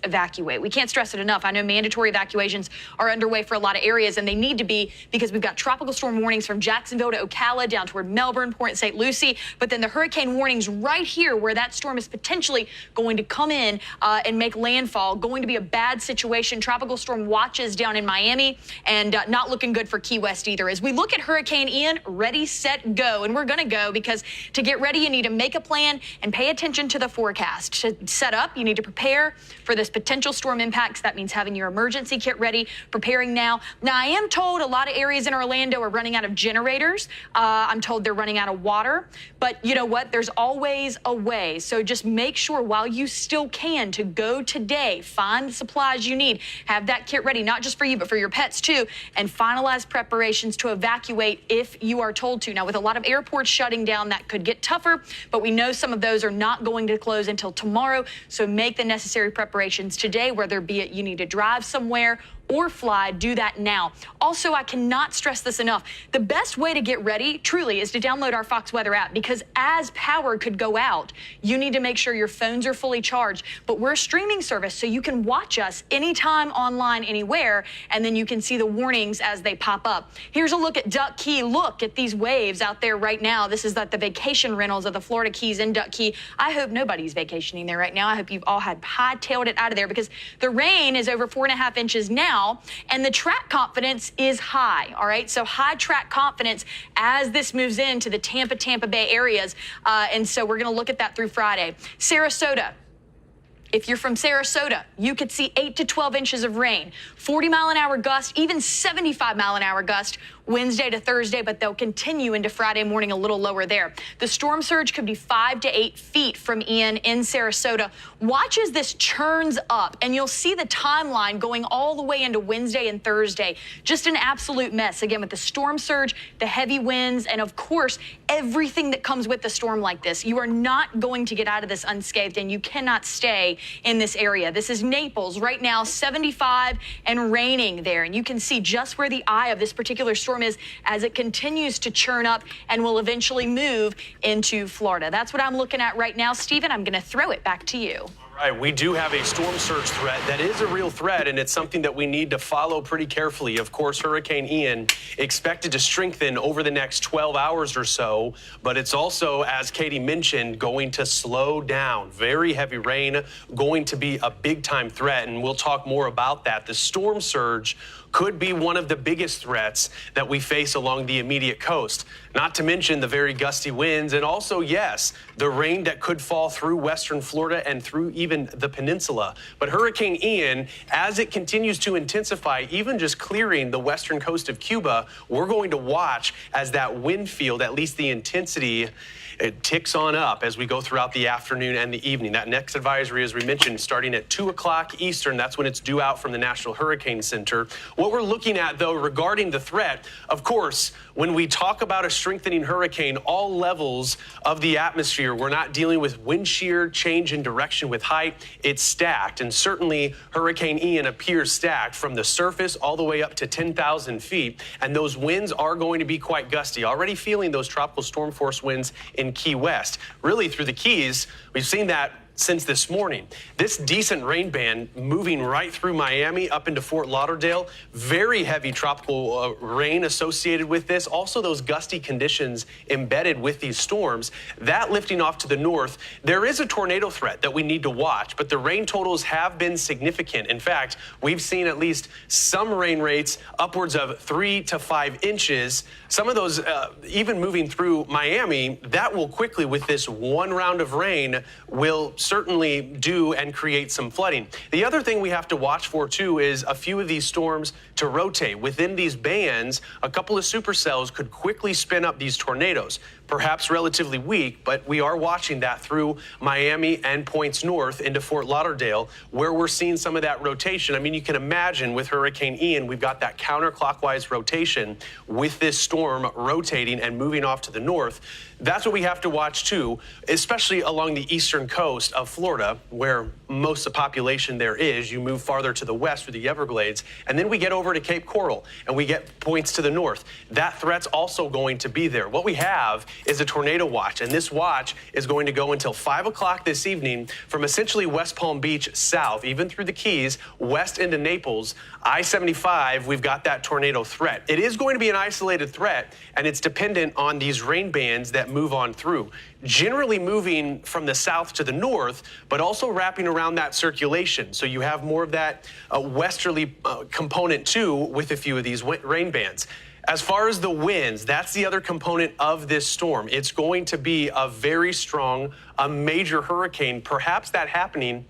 evacuate. We can't stress it enough. I know mandatory evacuations are underway for a lot of areas, and they need to be because we've got tropical storm warnings from Jacksonville to Ocala down toward Melbourne, Port St. Lucie, but then the hurricane warnings right here where that storm is potentially going to come in and make landfall, going to be a bad situation. Tropical storm watches down in Miami, and not looking good for Key West either. As we look at Hurricane Ian, ready, set, go. And we're going to go because to get ready, you need to make a plan and pay attention to the forecast. To set up, you need to prepare for this potential storm impacts. That means having your emergency kit ready, preparing now. Now, I am told a lot of areas in Orlando are running out of generators. I'm told they're running out of water. But you know what? There's always a way. So just make sure while you still can to go today, find the supplies you need, have that kit ready, not just for you, but for your pets too, and finalize preparations to evacuate if you are told to. Now, with a lot of airports shutting down, that could get tougher, but we know some of those are not going to close until tomorrow. So make the necessary preparations today, whether be it you need to drive somewhere or fly, do that now. Also, I cannot stress this enough. The best way to get ready, truly, is to download our Fox Weather app, because as power could go out, you need to make sure your phones are fully charged. But we're a streaming service, so you can watch us anytime, online, anywhere, and then you can see the warnings as they pop up. Here's a look at Duck Key. Look at these waves out there right now. This is the vacation rentals of the Florida Keys in Duck Key. I hope nobody's vacationing there right now. I hope you've all had hightailed it out of there, because the rain is over 4.5 inches now, and the track confidence is high. All right, so high track confidence as this moves into the Tampa Bay areas, and so we're going to look at that through Friday. Sarasota. If you're from Sarasota, you could see 8 to 12 inches of rain, 40-mile-an-hour gust, even 75-mile-an-hour gust Wednesday to Thursday, but they'll continue into Friday morning a little lower there. The storm surge could be 5 to 8 feet from Ian in Sarasota. Watch as this churns up, and you'll see the timeline going all the way into Wednesday and Thursday. Just an absolute mess, again, with the storm surge, the heavy winds, and of course, everything that comes with the storm like this. You are not going to get out of this unscathed, and you cannot stay in this area. This is Naples right now, 75 and raining there, and you can see just where the eye of this particular storm is as it continues to churn up and will eventually move into Florida. That's what I'm looking at right now. Stephen, I'm going to throw it back to you. All right, we do have a storm surge threat. That is a real threat, and it's something that we need to follow pretty carefully. Of course, Hurricane Ian expected to strengthen over the next 12 hours or so, but it's also, as Katie mentioned, going to slow down. Very heavy rain, going to be a big-time threat, and we'll talk more about that. The storm surge could be one of the biggest threats that we face along the immediate coast. Not to mention the very gusty winds, and also, yes, the rain that could fall through western Florida and through even the peninsula. But Hurricane Ian, as it continues to intensify, even just clearing the western coast of Cuba, we're going to watch as that wind field, at least the intensity, it ticks on up as we go throughout the afternoon and the evening. That next advisory, as we mentioned, starting at 2 o'clock Eastern, that's when it's due out from the National Hurricane Center. What we're looking at, though, regarding the threat, of course, when we talk about a strengthening hurricane, all levels of the atmosphere, we're not dealing with wind shear, change in direction with height. It's stacked, and certainly Hurricane Ian appears stacked from the surface all the way up to 10,000 feet, and those winds are going to be quite gusty. Already feeling those tropical storm force winds in Key West. Really, through the Keys, we've seen that since this morning. This decent rain band moving right through Miami up into Fort Lauderdale. Very heavy tropical rain associated with this. Also those gusty conditions embedded with these storms. That lifting off to the north. There is a tornado threat that we need to watch, but the rain totals have been significant. In fact, we've seen at least some rain rates upwards of 3 to 5 inches. Some of those even moving through Miami. That will quickly, with this one round of rain, will certainly do and create some flooding. The other thing we have to watch for, too, is a few of these storms to rotate. Within these bands, a couple of supercells could quickly spin up these tornadoes. Perhaps relatively weak, but we are watching that through Miami and points north into Fort Lauderdale, where we're seeing some of that rotation. I mean, you can imagine with Hurricane Ian, we've got that counterclockwise rotation with this storm rotating and moving off to the north. That's what we have to watch, too, especially along the eastern coast of Florida, where most of the population there is. You move farther to the west through the Everglades, and then we get over to Cape Coral, and we get points to the north. That threat's also going to be there. What we have is a tornado watch, and this watch is going to go until 5 o'clock this evening from essentially West Palm Beach south, even through the Keys, west into Naples. I-75, we've got that tornado threat. It is going to be an isolated threat, and it's dependent on these rain bands that move on through. Generally moving from the south to the north, but also wrapping around that circulation. So you have more of that westerly component, too, with a few of these rain bands. As far as the winds, that's the other component of this storm. It's going to be a very strong, a major hurricane, perhaps that happening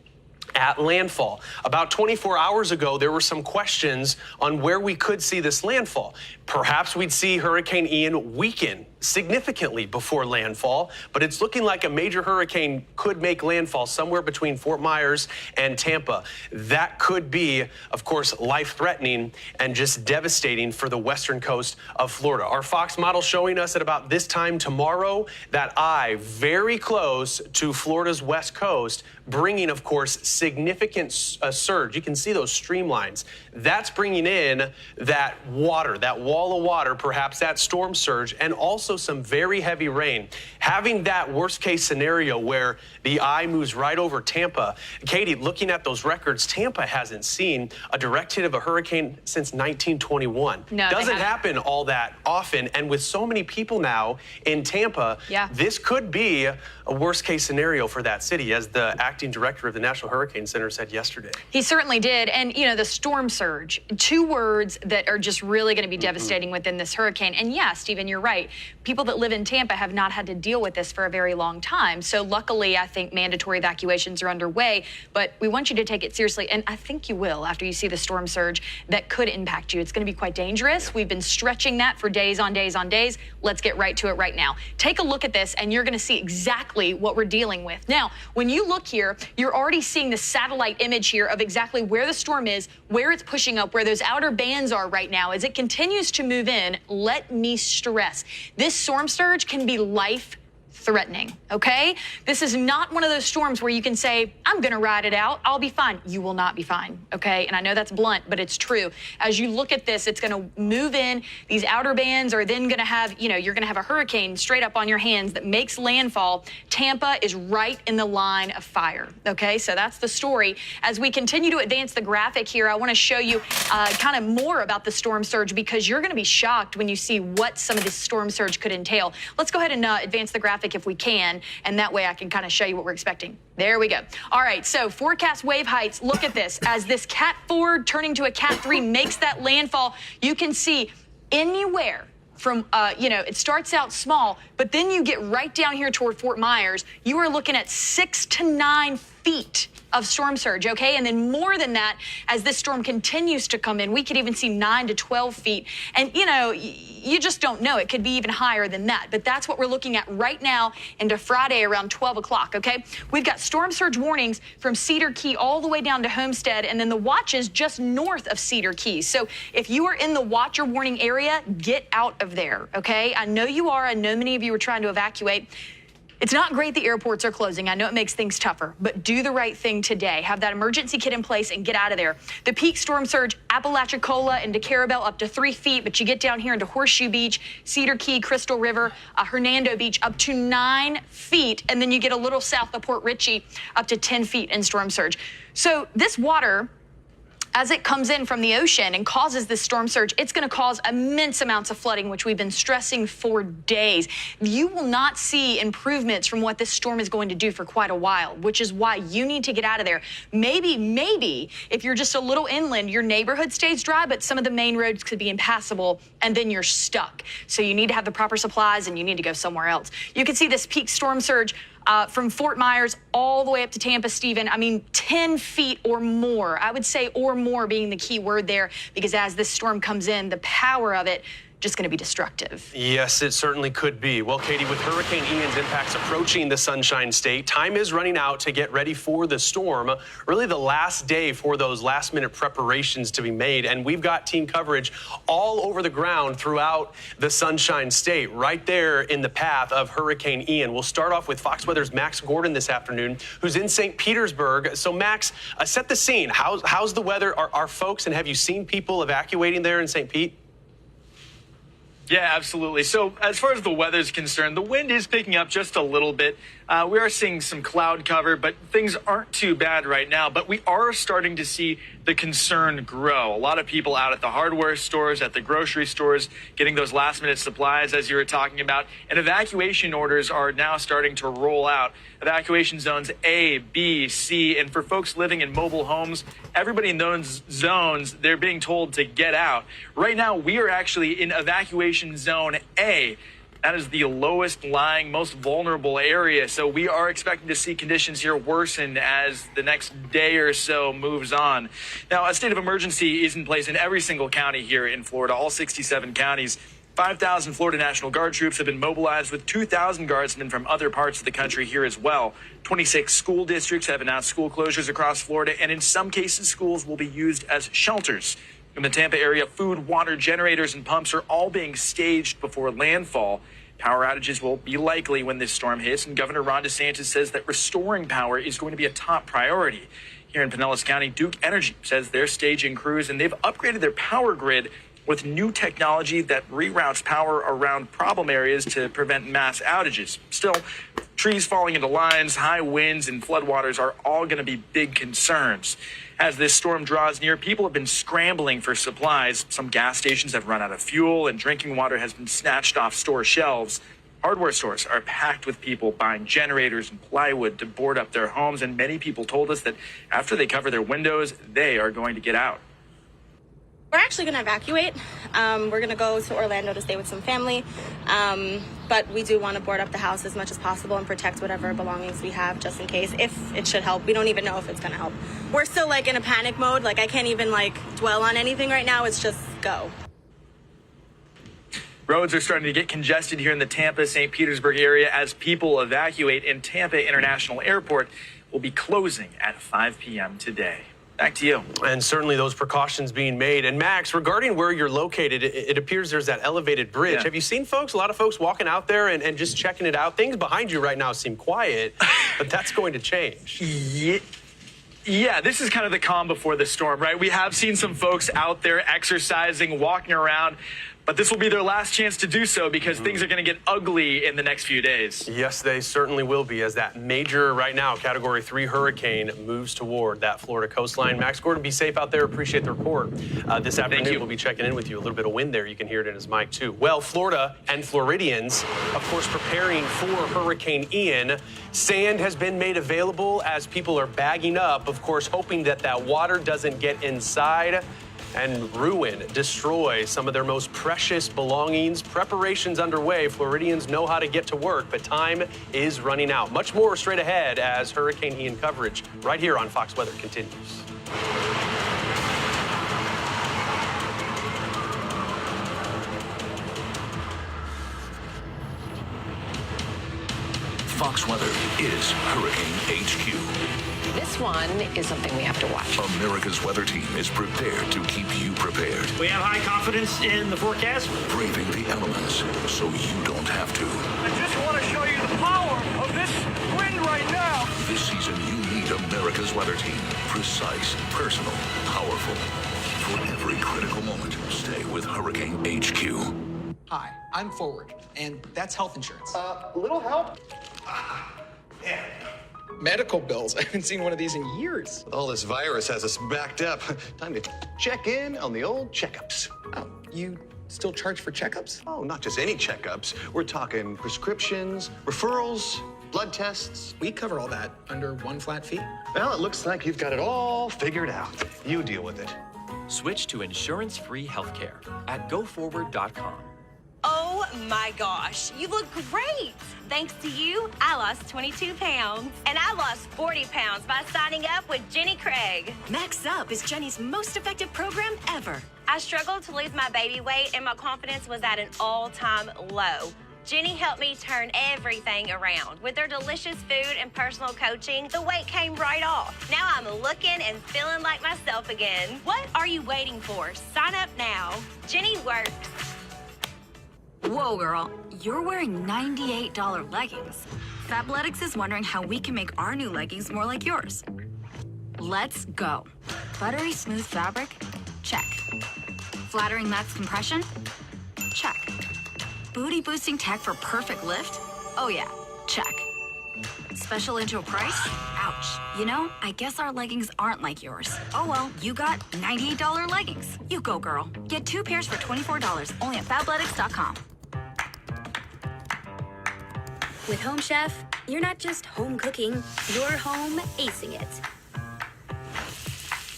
at landfall. About 24 hours ago, there were some questions on where we could see this landfall. Perhaps we'd see Hurricane Ian weaken significantly before landfall, but it's looking like a major hurricane could make landfall somewhere between Fort Myers and Tampa. That could be, of course, life-threatening and just devastating for the western coast of Florida. Our Fox model showing us at about this time tomorrow that eye very close to Florida's west coast, bringing, of course, significant surge. You can see those streamlines. That's bringing in that water, that wall of water, perhaps that storm surge, and also some very heavy rain. Having that worst case scenario where the eye moves right over Tampa. Katie, looking at those records, Tampa hasn't seen a direct hit of a hurricane since 1921. No, doesn't happen all that often. And with so many people now in Tampa, this could be a worst case scenario for that city, as the acting director of the National Hurricane Center said yesterday. He certainly did. And, you know, the storm surge, two words that are just really going to be devastating within this hurricane. And yeah, Stephen, you're right. People that live in Tampa have not had to deal with this for a very long time. So luckily, I think mandatory evacuations are underway, but we want you to take it seriously. And I think you will after you see the storm surge that could impact you. It's going to be quite dangerous. We've been stretching that for days on days on days. Let's get right to it right now. Take a look at this and you're going to see exactly what we're dealing with. Now, when you look here, you're already seeing the satellite image here of exactly where the storm is, where it's pushing up, where those outer bands are right now. As it continues to move in, let me stress, this storm surge can be life-threatening, okay? This is not one of those storms where you can say, I'm gonna ride it out, I'll be fine. You will not be fine, okay? And I know that's blunt, but it's true. As you look at this, it's gonna move in. These outer bands are then gonna have, you know, you're gonna have a hurricane straight up on your hands that makes landfall. Tampa is right in the line of fire, okay? So that's the story. As we continue to advance the graphic here, I wanna show you kind of more about the storm surge, because you're gonna be shocked when you see what some of this storm surge could entail. Let's go ahead and advance the graphic if we can, and that way I can kind of show you what we're expecting. There we go. All right, so forecast wave heights, look at this. As this Cat 4 turning to a Cat 3 makes that landfall, you can see anywhere from, you know, it starts out small, but then you get right down here toward Fort Myers, you are looking at 6 to 9 feet of storm surge, okay? And then more than that, as this storm continues to come in, we could even see 9 to 12 feet. And, you know, you just don't know. It could be even higher than that. But that's what we're looking at right now into Friday around 12 o'clock, okay? We've got storm surge warnings from Cedar Key all the way down to Homestead, and then the watches just north of Cedar Key. So if you are in the watch or warning area, get out of there, okay? I know you are. I know many of you are trying to evacuate. It's not great the airports are closing. I know it makes things tougher, but do the right thing today. Have that emergency kit in place and get out of there. The peak storm surge, Apalachicola and DeCarabel up to 3 feet, but you get down here into Horseshoe Beach, Cedar Key, Crystal River, Hernando Beach up to 9 feet, and then you get a little south of Port Richey up to 10 feet in storm surge. So this water, as it comes in from the ocean and causes this storm surge, it's going to cause immense amounts of flooding, which we've been stressing for days. You will not see improvements from what this storm is going to do for quite a while, which is why you need to get out of there. Maybe if you're just a little inland, your neighborhood stays dry, but some of the main roads could be impassable, and then you're stuck. So you need to have the proper supplies, and you need to go somewhere else. You can see this peak storm surge from Fort Myers all the way up to Tampa, Stephen. I mean, 10 feet or more. I would say or more being the key word there, because as this storm comes in, the power of it just going to be destructive. Yes, it certainly could be. Well, Katie, with Hurricane Ian's impacts approaching the Sunshine State, time is running out to get ready for the storm. Really the last day for those last-minute preparations to be made. And we've got team coverage all over the ground throughout the Sunshine State, right there in the path of Hurricane Ian. We'll start off with Fox Weather's Max Gordon this afternoon, who's in St. Petersburg. So, Max, set the scene. How's the weather? Are folks, and have you seen people evacuating there in St. Pete? Yeah, absolutely. So as far as the weather is concerned, the wind is picking up just a little bit. We are seeing some cloud cover, but things aren't too bad right now. But we are starting to see the concern grow. A lot of people out at the hardware stores, at the grocery stores, getting those last-minute supplies, as you were talking about. And evacuation orders are now starting to roll out. Evacuation zones A, B, C, and for folks living in mobile homes, everybody in those zones, they're being told to get out. Right now, we are actually in evacuation zone A. That is the lowest lying, most vulnerable area. So we are expecting to see conditions here worsen as the next day or so moves on. Now, a state of emergency is in place in every single county here in Florida, all 67 counties. 5,000 Florida National Guard troops have been mobilized, with 2,000 guardsmen from other parts of the country here as well. 26 school districts have announced school closures across Florida, and in some cases, schools will be used as shelters. In the Tampa area, food, water, generators, and pumps are all being staged before landfall. Power outages will be likely when this storm hits, and Governor Ron DeSantis says that restoring power is going to be a top priority. Here in Pinellas County, Duke Energy says they're staging crews, and they've upgraded their power grid with new technology that reroutes power around problem areas to prevent mass outages. Still, trees falling into lines, high winds, and floodwaters are all going to be big concerns. As this storm draws near, people have been scrambling for supplies. Some gas stations have run out of fuel, and drinking water has been snatched off store shelves. Hardware stores are packed with people buying generators and plywood to board up their homes, and many people told us that after they cover their windows, they are going to get out. We're actually going to evacuate. We're going to go to Orlando to stay with some family, but we do want to board up the house as much as possible and protect whatever belongings we have just in case, if it should help. We don't even know if it's going to help. We're still like in a panic mode. Like I can't even like dwell on anything right now. It's just go. Roads are starting to get congested here in the Tampa, St. Petersburg area as people evacuate, and Tampa International Airport will be closing at 5 p.m. today. Back to you. And certainly those precautions being made. And Max, regarding where you're located, it appears there's that elevated bridge. Yeah. Have you seen folks, a lot of folks walking out there and just checking it out? Things behind you right now seem quiet, but that's going to change. Yeah, this is kind of the calm before the storm, right? We have seen some folks out there exercising, walking around, but this will be their last chance to do so because things are going to get ugly in the next few days. Yes, they certainly will be, as that major, right now, Category 3 hurricane moves toward that Florida coastline. Max Gordon, be safe out there. Appreciate the report. This afternoon, we'll be checking in with you. A little bit of wind there. You can hear it in his mic, too. Well, Florida and Floridians, of course, preparing for Hurricane Ian. Sand has been made available as people are bagging up, of course, hoping that that water doesn't get inside and ruin, destroy some of their most precious belongings. Preparations underway. Floridians know how to get to work, but time is running out. Much more straight ahead as Hurricane Ian coverage right here on Fox Weather continues. Fox Weather is Hurricane HQ. This one is something we have to watch. America's weather team is prepared to keep you prepared. We have high confidence in the forecast. Braving the elements so you don't have to. I just want to show you the power of this wind right now. This season, you need America's weather team. Precise, personal, powerful. For every critical moment, stay with Hurricane HQ. Hi, I'm Forward, and that's health insurance. Little help? Yeah. Medical bills. I haven't seen one of these in years. All this virus has us backed up. Time to check in on the old checkups. Oh, you still charge for checkups? Oh, not just any checkups. We're talking prescriptions, referrals, blood tests. We cover all that under one flat fee. Well, it looks like you've got it all figured out. You deal with it. Switch to insurance-free healthcare at GoForward.com. Oh my gosh, you look great. Thanks to you, I lost 22 pounds. And I lost 40 pounds by signing up with Jenny Craig. Max Up is Jenny's most effective program ever. I struggled to lose my baby weight and my confidence was at an all-time low. Jenny helped me turn everything around. With their delicious food and personal coaching, the weight came right off. Now I'm looking and feeling like myself again. What are you waiting for? Sign up now. Jenny works. Whoa, girl, you're wearing $98 leggings. Fabletics is wondering how we can make our new leggings more like yours. Let's go. Buttery smooth fabric? Check. Flattering max compression? Check. Booty boosting tech for perfect lift? Oh yeah, check. Special intro price? Ouch. You know, I guess our leggings aren't like yours. Oh well, you got $98 leggings. You go, girl. Get 2 pairs for $24, only at Fabletics.com. With Home Chef, you're not just home cooking, you're home acing it.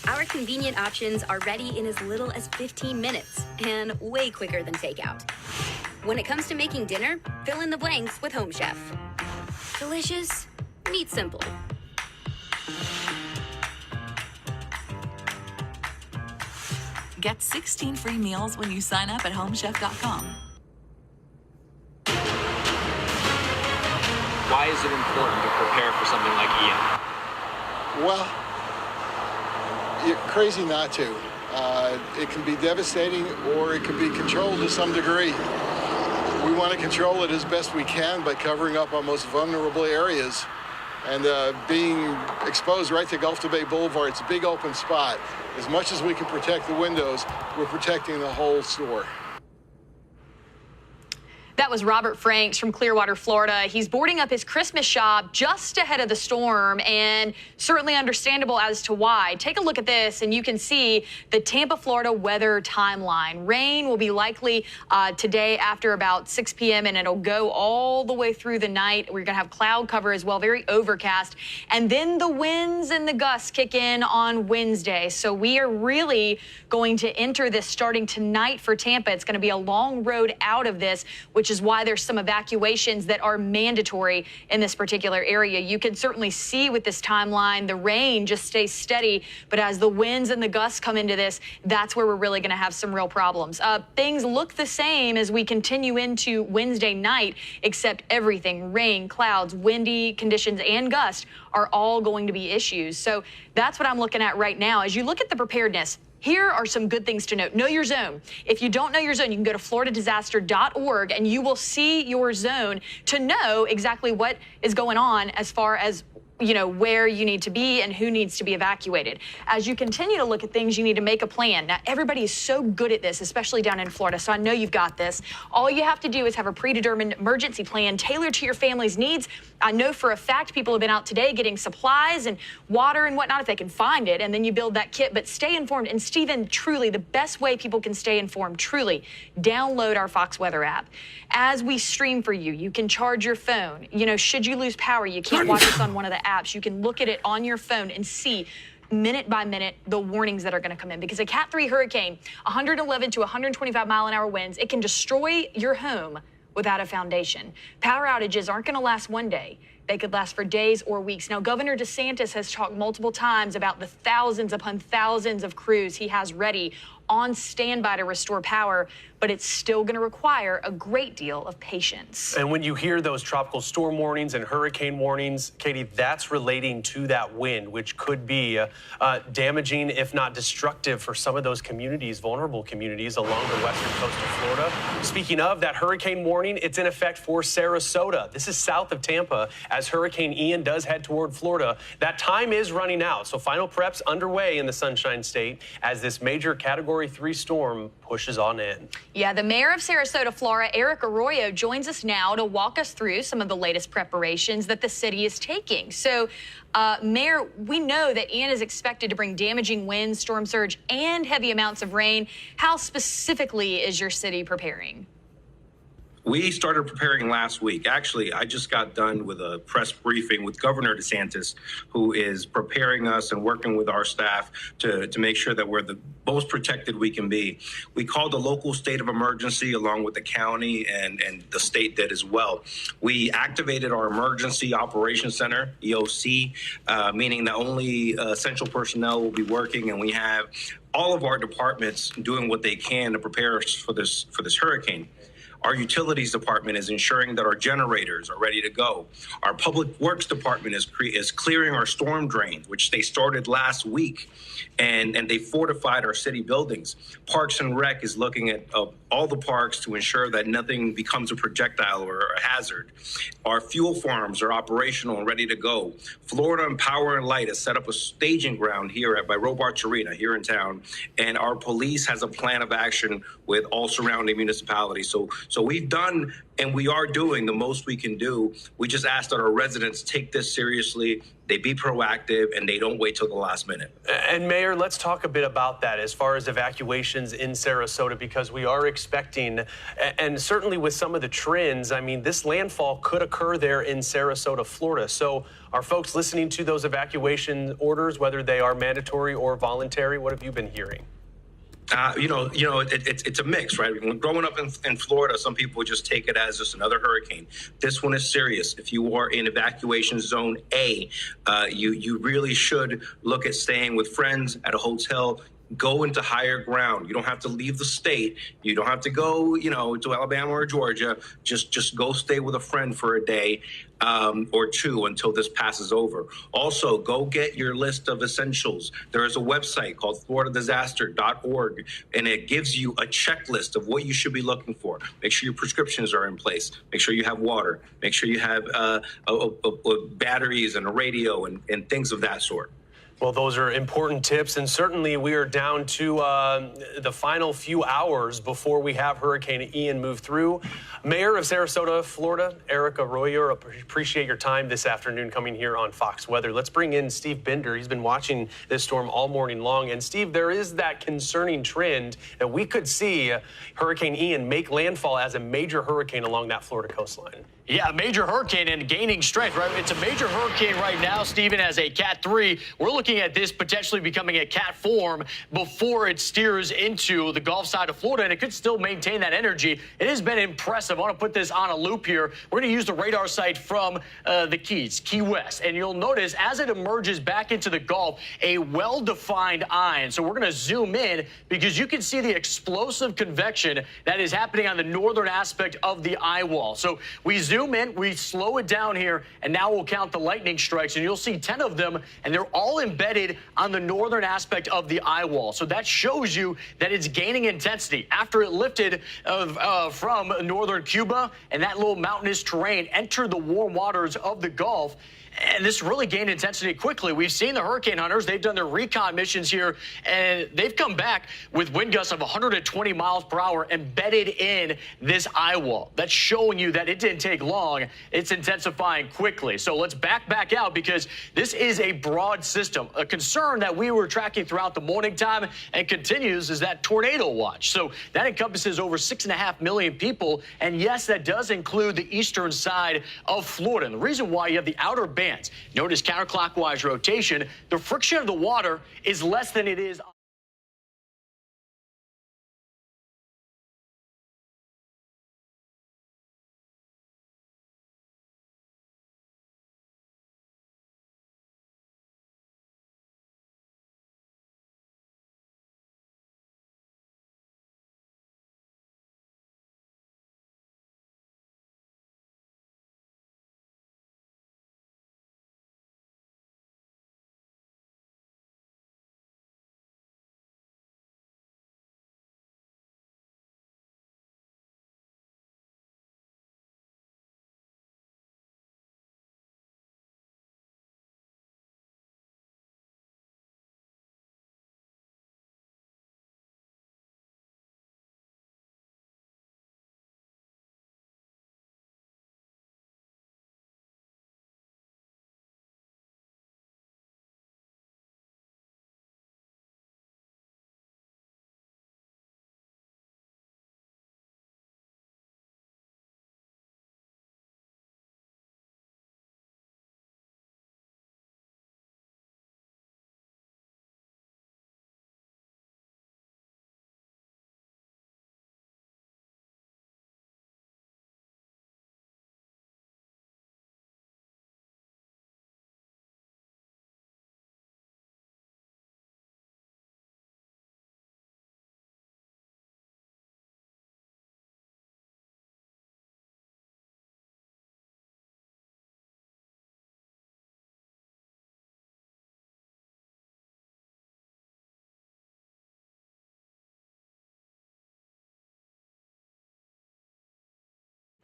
Our convenient options are ready in as little as 15 minutes and way quicker than takeout. When it comes to making dinner, fill in the blanks with Home Chef. Delicious, meat simple. Get 16 free meals when you sign up at homechef.com. Why is it important to prepare for something like Ian? Well, you're crazy not to. It can be devastating or it can be controlled to some degree. We want to control it as best we can by covering up our most vulnerable areas and being exposed right to Gulf to Bay Boulevard. It's a big open spot. As much as we can protect the windows, we're protecting the whole store. That was Robert Franks from Clearwater, Florida. He's boarding up his Christmas shop just ahead of the storm, and certainly understandable as to why. Take a look at this, and you can see the Tampa, Florida weather timeline. Rain will be likely today after about 6 p.m., and it'll go all the way through the night. We're going to have cloud cover as well, very overcast. And then the winds and the gusts kick in on Wednesday. So we are really going to enter this starting tonight for Tampa. It's going to be a long road out of this, which is why there's some evacuations that are mandatory in this particular area. You can certainly see with this timeline, the rain just stays steady, but as the winds and the gusts come into this, that's where we're really going to have some real problems. Things look the same as we continue into Wednesday night, except everything, rain, clouds, windy conditions, and gust are all going to be issues. So that's what I'm looking at right now. As you look at the preparedness, here are some good things to note. Know your zone. If you don't know your zone, you can go to floridadisaster.org and you will see your zone to know exactly what is going on as far as where you need to be and who needs to be evacuated. As you continue to look at things, you need to make a plan. Now, everybody is so good at this, especially down in Florida, so I know you've got this. All you have to do is have a predetermined emergency plan tailored to your family's needs. I know for a fact people have been out today getting supplies and water and whatnot if they can find it, and then you build that kit. But stay informed. And Stephen, truly, the best way people can stay informed, truly, download our Fox Weather app. As we stream for you, you can charge your phone. Should you lose power, you can't watch us on one of the apps. You can look at it on your phone and see minute by minute the warnings that are going to come in, because a Cat 3 hurricane, 111 to 125 mile an hour winds, it can destroy your home without a foundation. Power outages aren't going to last one day. They could last for days or weeks. Now, Governor DeSantis has talked multiple times about the thousands upon thousands of crews he has ready on standby to restore power, but it's still going to require a great deal of patience. And when you hear those tropical storm warnings and hurricane warnings, Katie, that's relating to that wind, which could be damaging, if not destructive, for some of those communities, vulnerable communities along the western coast of Florida. Speaking of that hurricane warning, it's in effect for Sarasota. This is south of Tampa as Hurricane Ian does head toward Florida. That time is running out, so final preps underway in the Sunshine State as this major Category 3 storm pushes on in. Yeah, the mayor of Sarasota, Florida, Eric Arroyo, joins us now to walk us through some of the latest preparations that the city is taking. So, Mayor, we know that Ian is expected to bring damaging winds, storm surge, and heavy amounts of rain. How specifically is your city preparing? We started preparing last week. Actually, I just got done with a press briefing with Governor DeSantis, who is preparing us and working with our staff to make sure that we're the most protected we can be. We called a local state of emergency along with the county and the state did as well. We activated our Emergency Operations Center, EOC, meaning that only essential personnel will be working, and we have all of our departments doing what they can to prepare us for this hurricane. Our utilities department is ensuring that our generators are ready to go. Our public works department is clearing our storm drains, which they started last week, and they fortified our city buildings. Parks and Rec is looking at all the parks to ensure that nothing becomes a projectile or a hazard. Our fuel farms are operational and ready to go. Florida and Power and Light has set up a staging ground here by Robarts Arena here in town, and our police has a plan of action with all surrounding municipalities. So we've done and we are doing the most we can do. We just ask that our residents take this seriously, they be proactive, and they don't wait till the last minute. And Mayor, let's talk a bit about that as far as evacuations in Sarasota, because we are expecting, and certainly with some of the trends, I mean, this landfall could occur there in Sarasota, Florida. So are folks listening to those evacuation orders, whether they are mandatory or voluntary? What have you been hearing? It's a mix, right? Growing up in Florida, some people just take it as just another hurricane. This one is serious. If you are in evacuation zone A, you really should look at staying with friends at a hotel. Go into higher ground. You don't have to leave the state. You don't have to go, to Alabama or Georgia. Just go stay with a friend for a day or two until this passes over. Also, go get your list of essentials. There is a website called floridadisaster.org, and it gives you a checklist of what you should be looking for. Make sure your prescriptions are in place. Make sure you have water. Make sure you have batteries and a radio and things of that sort. Well, those are important tips, and certainly we are down to the final few hours before we have Hurricane Ian move through. Mayor of Sarasota, Florida, Erica Royer, appreciate your time this afternoon coming here on Fox Weather. Let's bring in Steve Binder. He's been watching this storm all morning long. And Steve, there is that concerning trend that we could see Hurricane Ian make landfall as a major hurricane along that Florida coastline. Yeah, a major hurricane and gaining strength, right? It's a major hurricane right now, Stephen, as a Cat 3. We're looking at this potentially becoming a Cat form before it steers into the Gulf side of Florida, and it could still maintain that energy. It has been impressive. I want to put this on a loop here. We're going to use the radar site from the Keys, Key West, and you'll notice as it emerges back into the Gulf, a well-defined eye. And so we're going to zoom in because you can see the explosive convection that is happening on the northern aspect of the eye wall. So we zoom in, we slow it down here, and now we'll count the lightning strikes, and you'll see 10 of them, and they're all embedded on the northern aspect of the eye wall. So that shows you that it's gaining intensity. After it lifted from northern Cuba and that little mountainous terrain entered the warm waters of the Gulf, and this really gained intensity quickly. We've seen the hurricane hunters. They've done their recon missions here, and they've come back with wind gusts of 120 miles per hour embedded in this eye wall. That's showing you that it didn't take long. It's intensifying quickly. So let's back out because this is a broad system. A concern that we were tracking throughout the morning time and continues is that tornado watch. So that encompasses over 6.5 million people. And yes, that does include the eastern side of Florida. And the reason why you have the outer band, notice counterclockwise rotation, the friction of the water is less than it is.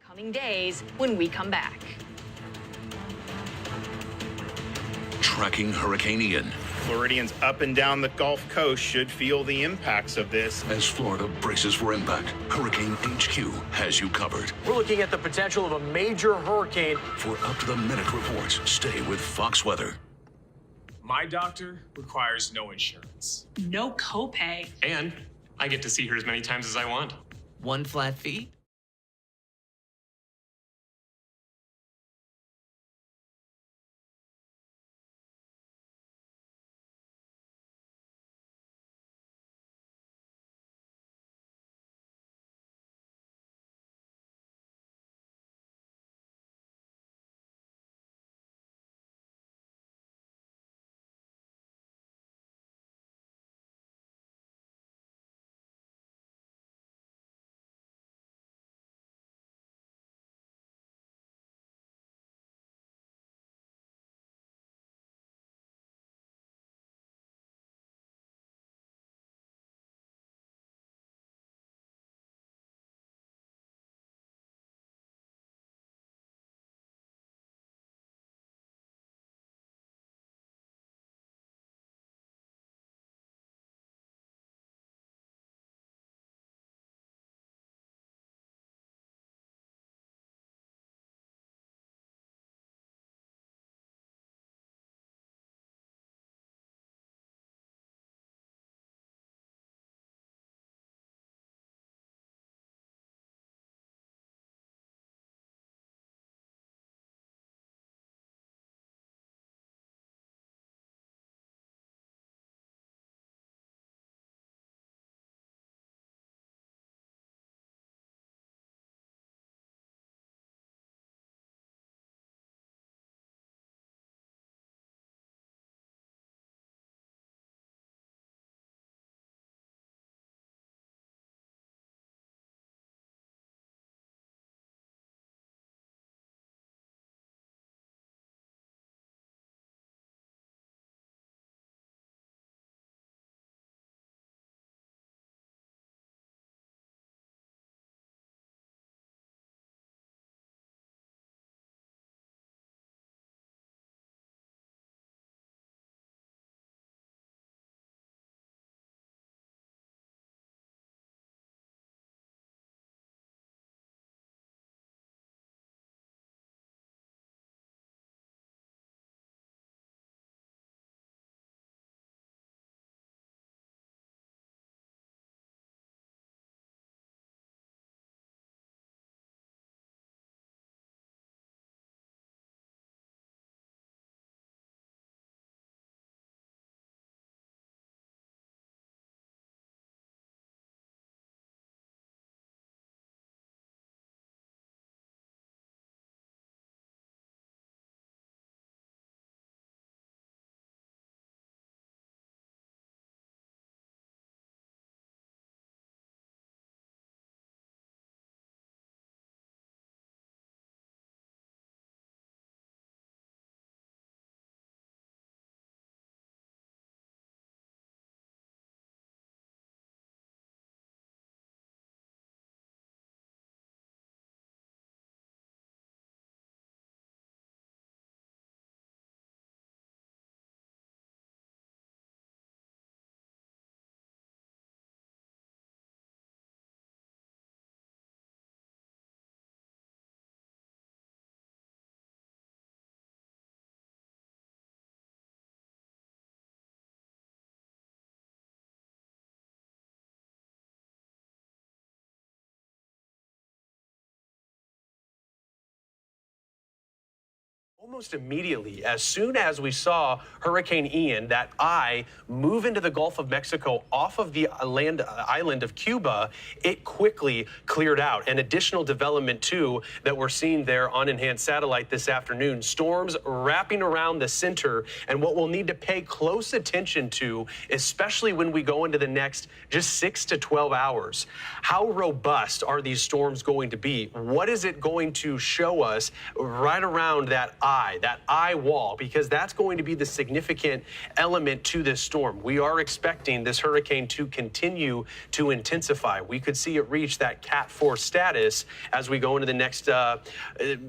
Coming days when we come back. Tracking Hurricane Ian. Floridians up and down the Gulf Coast should feel the impacts of this. As Florida braces for impact, Hurricane HQ has you covered. We're looking at the potential of a major hurricane. For up-to-the-minute reports, stay with Fox Weather. My doctor requires no insurance. No copay. And I get to see her as many times as I want. One flat fee? Almost immediately, as soon as we saw Hurricane Ian, that eye, move into the Gulf of Mexico off of the island of Cuba, it quickly cleared out. An additional development, too, that we're seeing there on Enhanced Satellite this afternoon, storms wrapping around the center, and what we'll need to pay close attention to, especially when we go into the next just 6 to 12 hours. How robust are these storms going to be? What is it going to show us right around that eye wall, because that's going to be the significant element to this storm. We are expecting this hurricane to continue to intensify. We could see it reach that Cat 4 status as we go into the next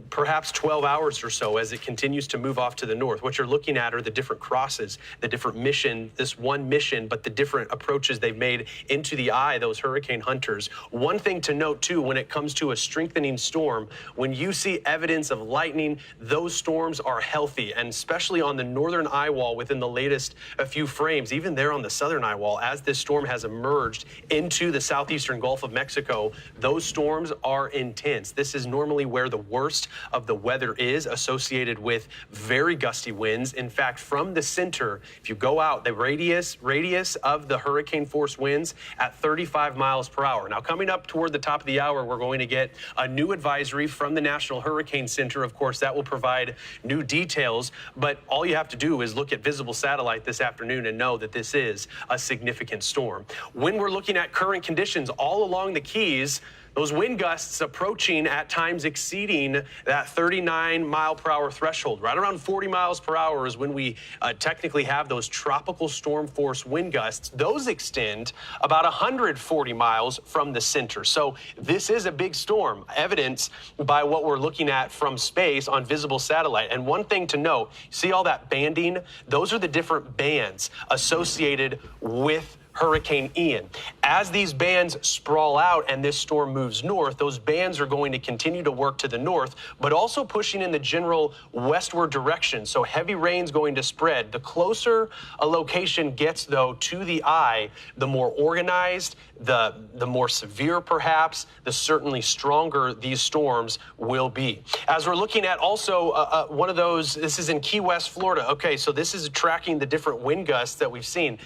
perhaps 12 hours or so as it continues to move off to the north. What you're looking at are the different crosses, the different mission, this one mission, but the different approaches they've made into the eye, those hurricane hunters. One thing to note, too, when it comes to a strengthening storm, when you see evidence of lightning, those storms are healthy, and especially on the northern eye wall within the latest few frames, even there on the southern eye wall, as this storm has emerged into the southeastern Gulf of Mexico, those storms are intense. This is normally where the worst of the weather is, associated with very gusty winds. In fact, from the center, if you go out, the radius of the hurricane force winds at 35 miles per hour. Now, coming up toward the top of the hour, we're going to get a new advisory from the National Hurricane Center. Of course, that will provide new details, but all you have to do is look at visible satellite this afternoon and know that this is a significant storm. When we're looking at current conditions all along the Keys, those wind gusts approaching, at times exceeding that 39 mile per hour threshold. Right around 40 miles per hour is when we technically have those tropical storm force wind gusts. Those extend about 140 miles from the center. So this is a big storm, evidenced by what we're looking at from space on visible satellite. And one thing to note, see all that banding? Those are the different bands associated with Hurricane Ian. As these bands sprawl out and this storm moves north, those bands are going to continue to work to the north, but also pushing in the general westward direction. So heavy rain's going to spread. The closer a location gets, though, to the eye, the more organized, the more severe, perhaps, the certainly stronger these storms will be. As we're looking at also one of those, this is in Key West, Florida. Okay, so this is tracking the different wind gusts that we've seen.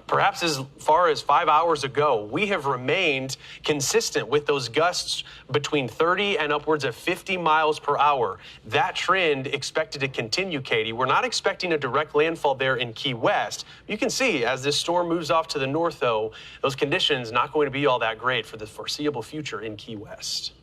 Perhaps as far as 5 hours ago, we have remained consistent with those gusts between 30 and upwards of 50 miles per hour. That trend expected to continue, Katie. We're not expecting a direct landfall there in Key West. You can see as this storm moves off to the north, though, those conditions not going to be all that great for the foreseeable future in Key West.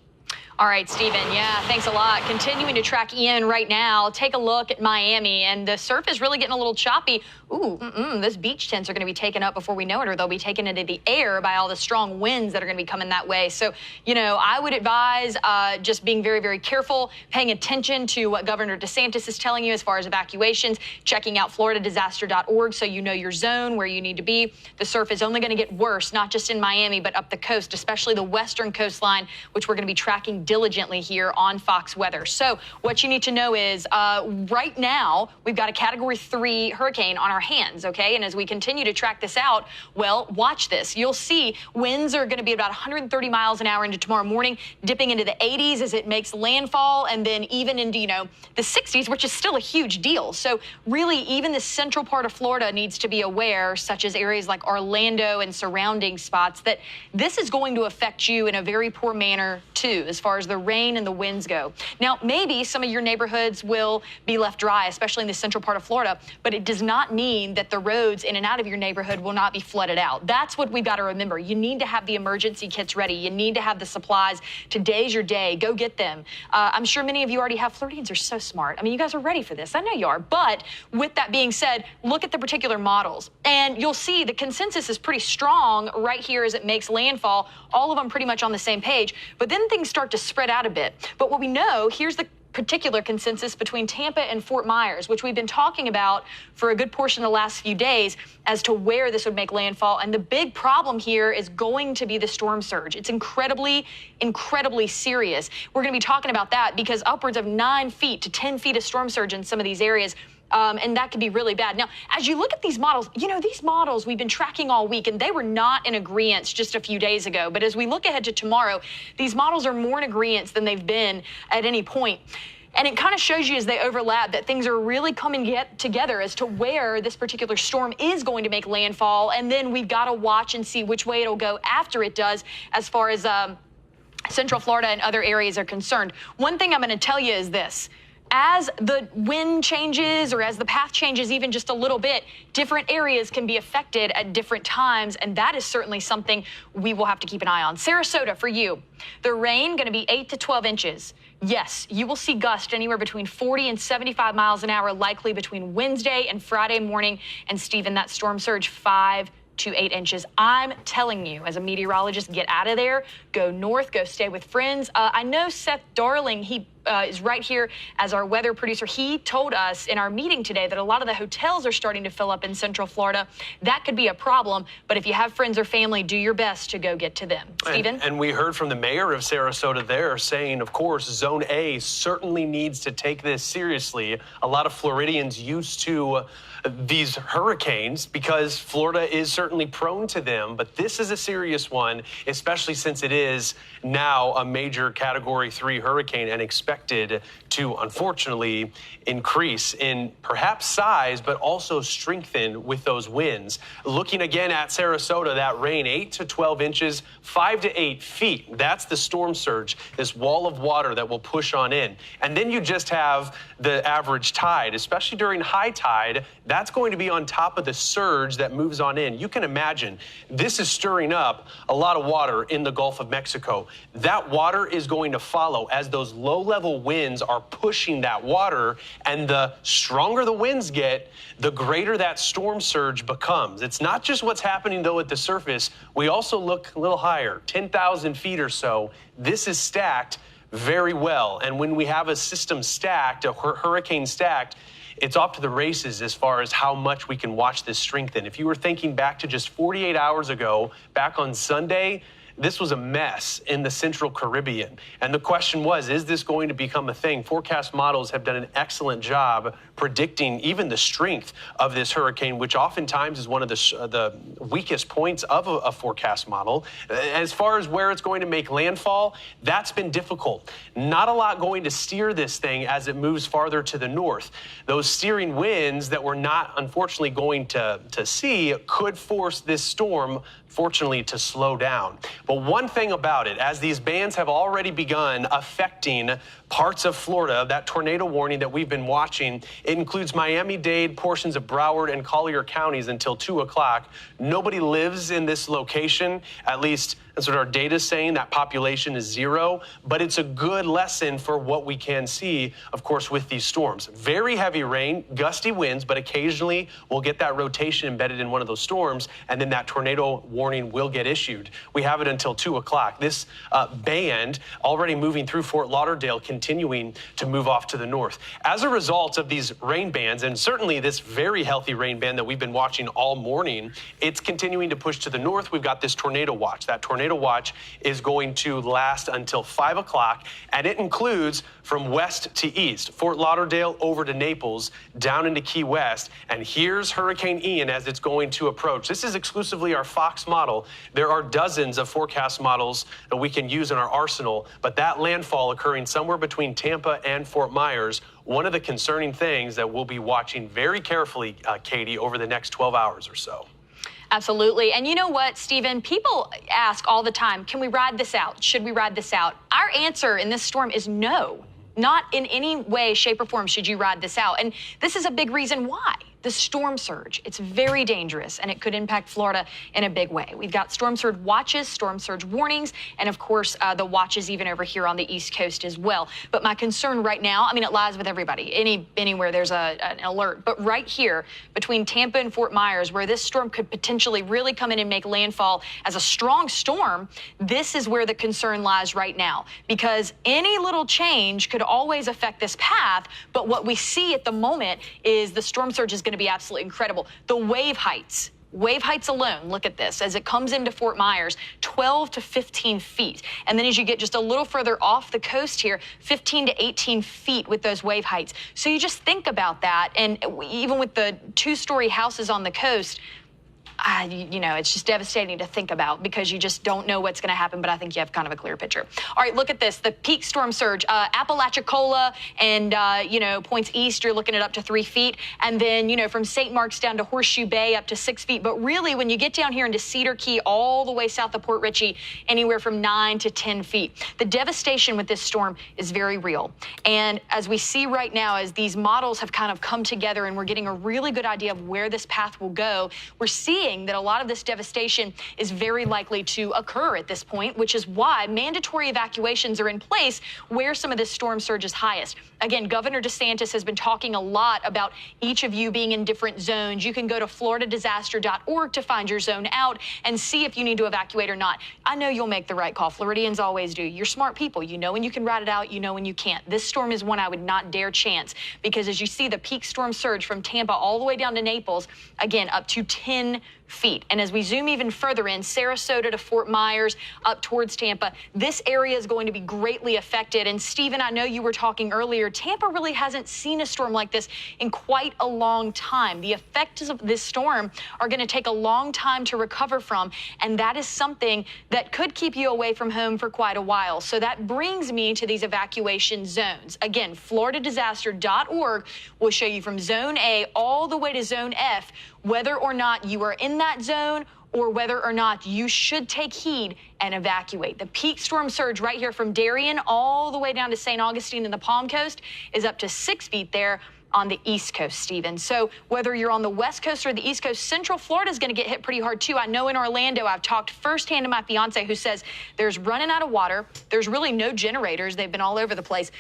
All right, Stephen. Yeah, thanks a lot. Continuing to track Ian right now. Take a look at Miami, and the surf is really getting a little choppy. Ooh, those beach tents are going to be taken up before we know it, or they'll be taken into the air by all the strong winds that are going to be coming that way. So, you know, I would advise just being very, very careful, paying attention to what Governor DeSantis is telling you as far as evacuations, checking out floridadisaster.org so you know your zone, where you need to be. The surf is only going to get worse, not just in Miami, but up the coast, especially the western coastline, which we're going to be tracking diligently here on Fox Weather. So what you need to know is right now we've got a Category 3 hurricane on our hands, okay? And as we continue to track this out, well, watch this. You'll see winds are going to be about 130 miles an hour into tomorrow morning, dipping into the 80s as it makes landfall, and then even into, you know, the 60s, which is still a huge deal. So really, even the central part of Florida needs to be aware, such as areas like Orlando and surrounding spots, that this is going to affect you in a very poor manner too, as far as the rain and the winds go. Now, maybe some of your neighborhoods will be left dry, especially in the central part of Florida, but it does not mean that the roads in and out of your neighborhood will not be flooded out. That's what we've got to remember. You need to have the emergency kits ready. You need to have the supplies. Today's your day. Go get them. I'm sure many of you already have. Floridians are so smart. I mean, you guys are ready for this. I know you are. But with that being said, look at the particular models, and you'll see the consensus is pretty strong right here as it makes landfall. All of them pretty much on the same page. But then things start to spread out a bit. But what we know, here's the particular consensus between Tampa and Fort Myers, which we've been talking about for a good portion of the last few days as to where this would make landfall. And the big problem here is going to be the storm surge. It's incredibly, incredibly serious. We're going to be talking about that because upwards of 9 feet to 10 feet of storm surge in some of these areas. And that could be really bad. Now, as you look at these models, you know, these models we've been tracking all week, and they were not in agreement just a few days ago. But as we look ahead to tomorrow, these models are more in agreement than they've been at any point. And it kind of shows you as they overlap that things are really coming together as to where this particular storm is going to make landfall. And then we've got to watch and see which way it'll go after it does as far as Central Florida and other areas are concerned. One thing I'm going to tell you is this. As the wind changes or as the path changes even just a little bit, different areas can be affected at different times, and that is certainly something we will have to keep an eye on. Sarasota, for you, the rain going to be 8 to 12 inches. Yes, you will see gusts anywhere between 40 and 75 miles an hour, likely between Wednesday and Friday morning. And, Stephen, that storm surge 5 to 8 inches. I'm telling you, as a meteorologist, get out of there, go north, go stay with friends. I know Seth Darling, he is right here as our weather producer. He told us in our meeting today that a lot of the hotels are starting to fill up in Central Florida. That could be a problem, but if you have friends or family, do your best to go get to them. Stephen? And we heard from the mayor of Sarasota there saying, of course, Zone A certainly needs to take this seriously. A lot of Floridians used to these hurricanes because Florida is certainly prone to them, but this is a serious one, especially since it is now a major Category 3 hurricane and expected to, unfortunately, increase in perhaps size, but also strengthen with those winds. Looking again at Sarasota, that rain, 8 to 12 inches, 5 to 8 feet. That's the storm surge, this wall of water that will push on in. And then you just have the average tide, especially during high tide. That's going to be on top of the surge that moves on in. You can imagine this is stirring up a lot of water in the Gulf of Mexico. That water is going to follow as those low-level winds are pushing that water, and the stronger the winds get, the greater that storm surge becomes. It's not just what's happening, though, at the surface. We also look a little higher, 10,000 feet or so. This is stacked very well, and when we have a system stacked, a hurricane stacked, it's off to the races as far as how much we can watch this strengthen. If you were thinking back to just 48 hours ago, back on Sunday, this was a mess in the Central Caribbean. And the question was, is this going to become a thing? Forecast models have done an excellent job predicting even the strength of this hurricane, which oftentimes is one of the weakest points of a forecast model. As far as where it's going to make landfall, that's been difficult. Not a lot going to steer this thing as it moves farther to the north. Those steering winds that we're not, unfortunately, going to see could force this storm, fortunately, to slow down. But one thing about it, as these bands have already begun affecting parts of Florida, that tornado warning that we've been watching, it includes Miami-Dade, portions of Broward and Collier counties until 2 o'clock. Nobody lives in this location, at least that's what our data is saying. That population is 0, but it's a good lesson for what we can see, of course, with these storms. Very heavy rain, gusty winds, but occasionally we'll get that rotation embedded in one of those storms, and then that tornado warning will get issued. We have it until 2 o'clock. This band already moving through Fort Lauderdale, continuing to move off to the north. As a result of these rain bands, and certainly this very healthy rain band that we've been watching all morning, it's continuing to push to the north. We've got this tornado watch. That tornado watch is going to last until 5 o'clock, and it includes from west to east, Fort Lauderdale over to Naples, down into Key West, and here's Hurricane Ian as it's going to approach. This is exclusively our Fox model. There are dozens of forecast models that we can use in our arsenal, but that landfall occurring somewhere between Tampa and Fort Myers, one of the concerning things that we'll be watching very carefully, Katie, over the next 12 hours or so. Absolutely. And you know what, Stephen? People ask all the time, can we ride this out? Should we ride this out? Our answer in this storm is no. Not in any way, shape, or form should you ride this out. And this is a big reason why. The storm surge, it's very dangerous, and it could impact Florida in a big way. We've got storm surge watches, storm surge warnings, and of course, the watches even over here on the East Coast as well. But my concern right now, I mean, it lies with everybody, anywhere there's an alert. But right here, between Tampa and Fort Myers, where this storm could potentially really come in and make landfall as a strong storm, this is where the concern lies right now. Because any little change could always affect this path, but what we see at the moment is the storm surge is going to be absolutely incredible. The wave heights alone, look at this, as it comes into Fort Myers, 12 to 15 feet. And then as you get just a little further off the coast here, 15 to 18 feet with those wave heights. So you just think about that. And even with the 2-story houses on the coast, you know, it's just devastating to think about because you just don't know what's going to happen, but I think you have kind of a clear picture. All right, look at this. The peak storm surge, Apalachicola and, you know, points east, you're looking at up to 3 feet. And then, you know, from St. Mark's down to Horseshoe Bay up to 6 feet. But really, when you get down here into Cedar Key, all the way south of Port Richey, anywhere from 9 to 10 feet. The devastation with this storm is very real. And as we see right now, as these models have kind of come together and we're getting a really good idea of where this path will go, we're seeing that a lot of this devastation is very likely to occur at this point, which is why mandatory evacuations are in place where some of this storm surge is highest. Again, Governor DeSantis has been talking a lot about each of you being in different zones. You can go to floridadisaster.org to find your zone out and see if you need to evacuate or not. I know you'll make the right call. Floridians always do. You're smart people. You know when you can ride it out. You know when you can't. This storm is one I would not dare chance because as you see the peak storm surge from Tampa all the way down to Naples, again, up to 10 feet. And as we zoom even further in, Sarasota to Fort Myers, up towards Tampa, this area is going to be greatly affected. And Stephen, I know you were talking earlier, Tampa really hasn't seen a storm like this in quite a long time. The effects of this storm are going to take a long time to recover from, and that is something that could keep you away from home for quite a while. So that brings me to these evacuation zones. Again, floridadisaster.org will show you from Zone A all the way to Zone F, whether or not you are in that zone or whether or not you should take heed and evacuate. The peak storm surge right here from Darien all the way down to St. Augustine and the Palm Coast is up to 6 feet there on the East Coast, Stephen. So whether you're on the West Coast or the East Coast, Central Florida is going to get hit pretty hard too. I know in Orlando, I've talked firsthand to my fiance who says there's running out of water. There's really no generators. They've been all over the place.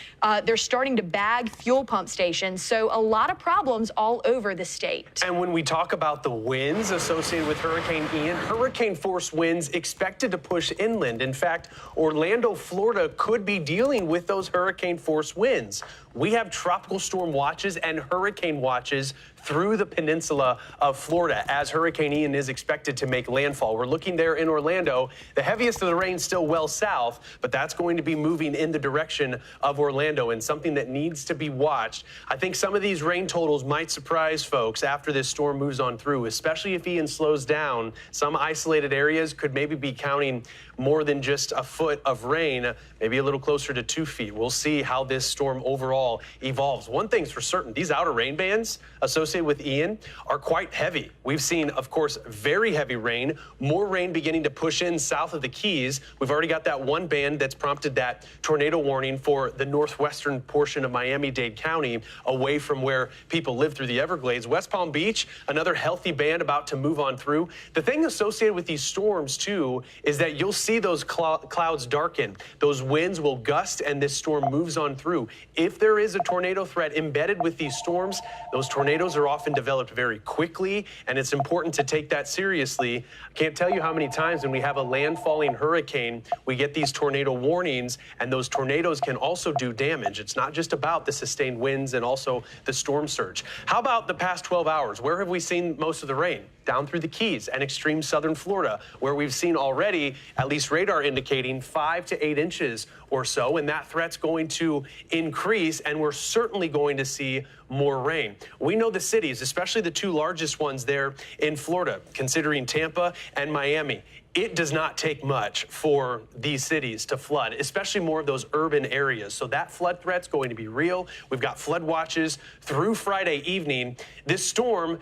They're starting to bag fuel pump stations. So a lot of problems all over the state. And when we talk about the winds associated with Hurricane Ian, hurricane force winds expected to push inland. In fact, Orlando, Florida could be dealing with those hurricane force winds. We have tropical storm watches and hurricane watches through the peninsula of Florida as Hurricane Ian is expected to make landfall. We're looking there in Orlando. The heaviest of the rain still well south, but that's going to be moving in the direction of Orlando and something that needs to be watched. I think some of these rain totals might surprise folks after this storm moves on through, especially if Ian slows down. Some isolated areas could maybe be counting more than just a foot of rain, maybe a little closer to 2 feet. We'll see how this storm overall evolves. One thing's for certain, these outer rain bands associated with Ian are quite heavy. We've seen, of course, very heavy rain, more rain beginning to push in south of the Keys. We've already got that one band that's prompted that tornado warning for the northwestern portion of Miami-Dade County, away from where people live through the Everglades. West Palm Beach, another healthy band about to move on through. The thing associated with these storms, too, is that you'll see those clouds darken. Those winds will gust, and this storm moves on through. If there is a tornado threat embedded with these storms, those tornadoes are often developed very quickly, and it's important to take that seriously. I can't tell you how many times when we have a landfalling hurricane, we get these tornado warnings, and those tornadoes can also do damage. It's not just about the sustained winds and also the storm surge. How about the past 12 hours? Where have we seen most of the rain? Down through the Keys and extreme southern Florida, where we've seen already, at least radar indicating 5 to 8 inches or so, and that threat's going to increase, and we're certainly going to see more rain. We know the cities, especially the two largest ones there in Florida, considering Tampa and Miami. It does not take much for these cities to flood, especially more of those urban areas. So that flood threat's going to be real. We've got flood watches through Friday evening. This storm,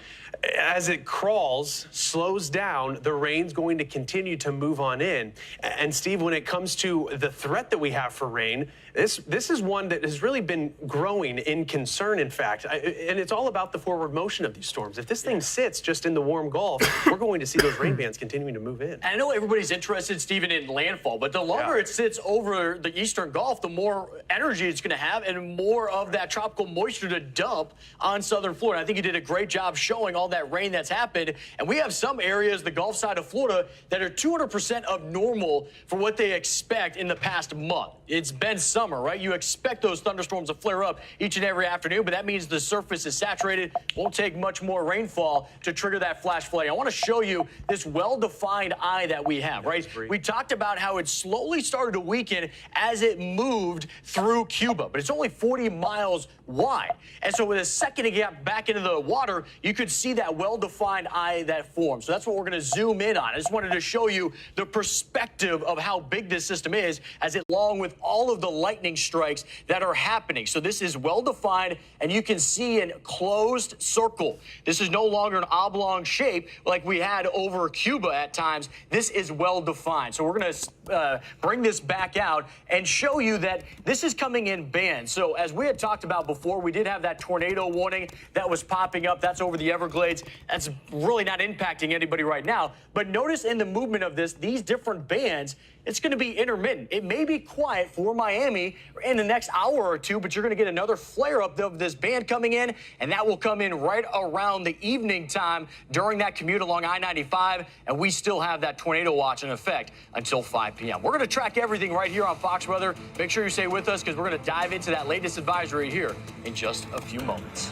as it crawls, slows down, the rain's going to continue to move on in. And Steve, when it comes to the threat that we have for rain, this is one that has really been growing in concern, in fact. And it's all about the forward motion of these storms. If this thing sits just in the warm Gulf, we're going to see those rain bands continuing to move in. And I know everybody's interested, Stephen, in landfall, but the longer it sits over the eastern Gulf, the more energy it's going to have and more of that tropical moisture to dump on southern Florida. I think you did a great job showing all that rain that's happened. And we have some areas, the Gulf side of Florida, that are 200% of normal for what they expect in the past month. It's been summer, right? You expect those thunderstorms to flare up each and every afternoon, but that means the surface is saturated. Won't take much more rainfall to trigger that flash flooding. I want to show you this well-defined eye that we have, right? We talked about how it slowly started to weaken as it moved through Cuba, but it's only 40 miles wide. And so with a second to get back into the water, you could see that well-defined eye that forms. So that's what we're going to zoom in on. I just wanted to show you the perspective of how big this system is, as it along with all of the lightning strikes that are happening. So this is well-defined, and you can see a closed circle. This is no longer an oblong shape like we had over Cuba at times. This is well-defined. So we're going to bring this back out and show you that this is coming in bands. So as we had talked about before, we did have that tornado warning that was popping up. That's over the Everglades. That's really not impacting anybody right now. But notice in the movement of this, these different bands, it's going to be intermittent. It may be quiet for Miami in the next hour or two, but you're going to get another flare-up of this band coming in, and that will come in right around the evening time during that commute along I-95, and we still have that tornado watch in effect until 5 p.m. We're going to track everything right here on Fox Weather. Make sure you stay with us because we're going to dive into that latest advisory here in just a few moments.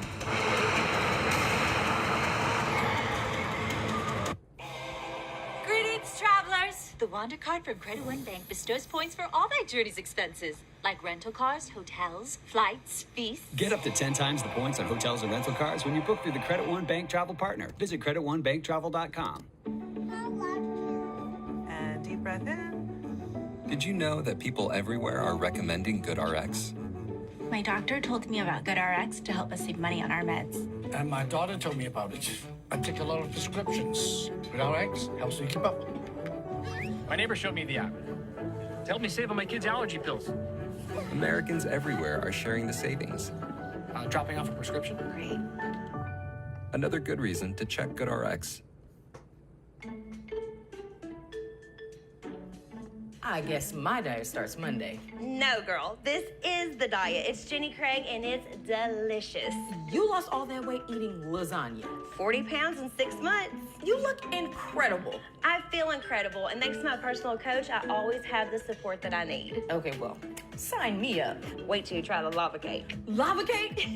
Greetings, travelers! The Wander card from Credit One Bank bestows points for all their journey's expenses, like rental cars, hotels, flights, feasts. Get up to 10 times the points on hotels and rental cars when you book through the Credit One Bank Travel Partner. Visit creditonebanktravel.com. And deep breath in. Did you know that people everywhere are recommending GoodRx? My doctor told me about GoodRx to help us save money on our meds. And my daughter told me about it. I take a lot of prescriptions. GoodRx helps me keep up. My neighbor showed me the app. To help me save on my kids' allergy pills. Americans everywhere are sharing the savings. Dropping off a prescription. Great. Another good reason to check GoodRx. I guess my diet starts Monday. No, girl. This is the diet. It's Jenny Craig, and it's delicious. You lost all that weight eating lasagna. 40 pounds in 6 months. You look incredible. I feel incredible, and thanks to my personal coach, I always have the support that I need. Okay, well, sign me up. Wait till you try the lava cake. Lava cake?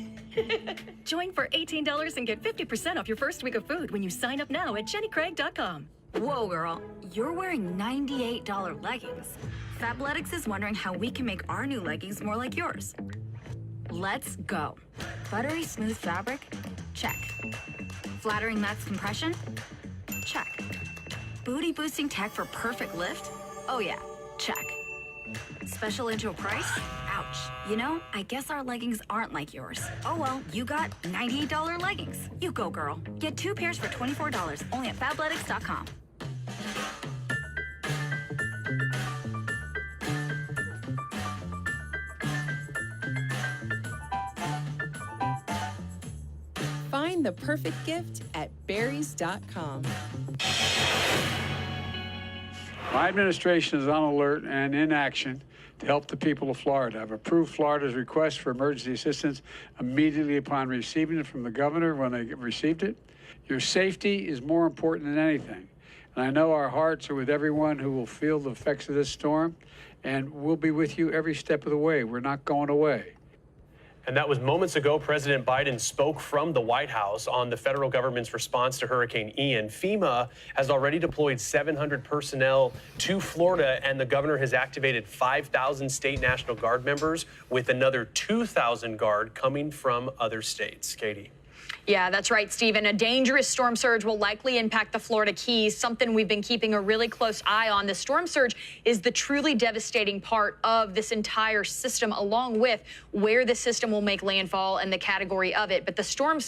Join for $18 and get 50% off your first week of food when you sign up now at jennycraig.com. Whoa, girl. You're wearing $98 leggings. Fabletics is wondering how we can make our new leggings more like yours. Let's go. Buttery smooth fabric? Check. Flattering max compression? Check. Booty boosting tech for perfect lift? Oh yeah, check. Special intro price? Ouch. You know, I guess our leggings aren't like yours. Oh well, you got $98 leggings. You go, girl. Get 2 pairs for $24, only at Fabletics.com. Find the perfect gift at berries.com. My administration is on alert and in action to help the people of Florida. I've approved Florida's request for emergency assistance immediately upon receiving it from the governor when they received it. Your safety is more important than anything. And I know our hearts are with everyone who will feel the effects of this storm, and we'll be with you every step of the way. We're not going away. And that was moments ago. President Biden spoke from the White House on the federal government's response to Hurricane Ian. FEMA has already deployed 700 personnel to Florida, and the governor has activated 5,000 state National Guard members, with another 2,000 Guard coming from other states. Katie. Yeah, that's right, Stephen. A dangerous storm surge will likely impact the Florida Keys, something we've been keeping a really close eye on. The storm surge is the truly devastating part of this entire system, along with where the system will make landfall and the category of it. But the storm surge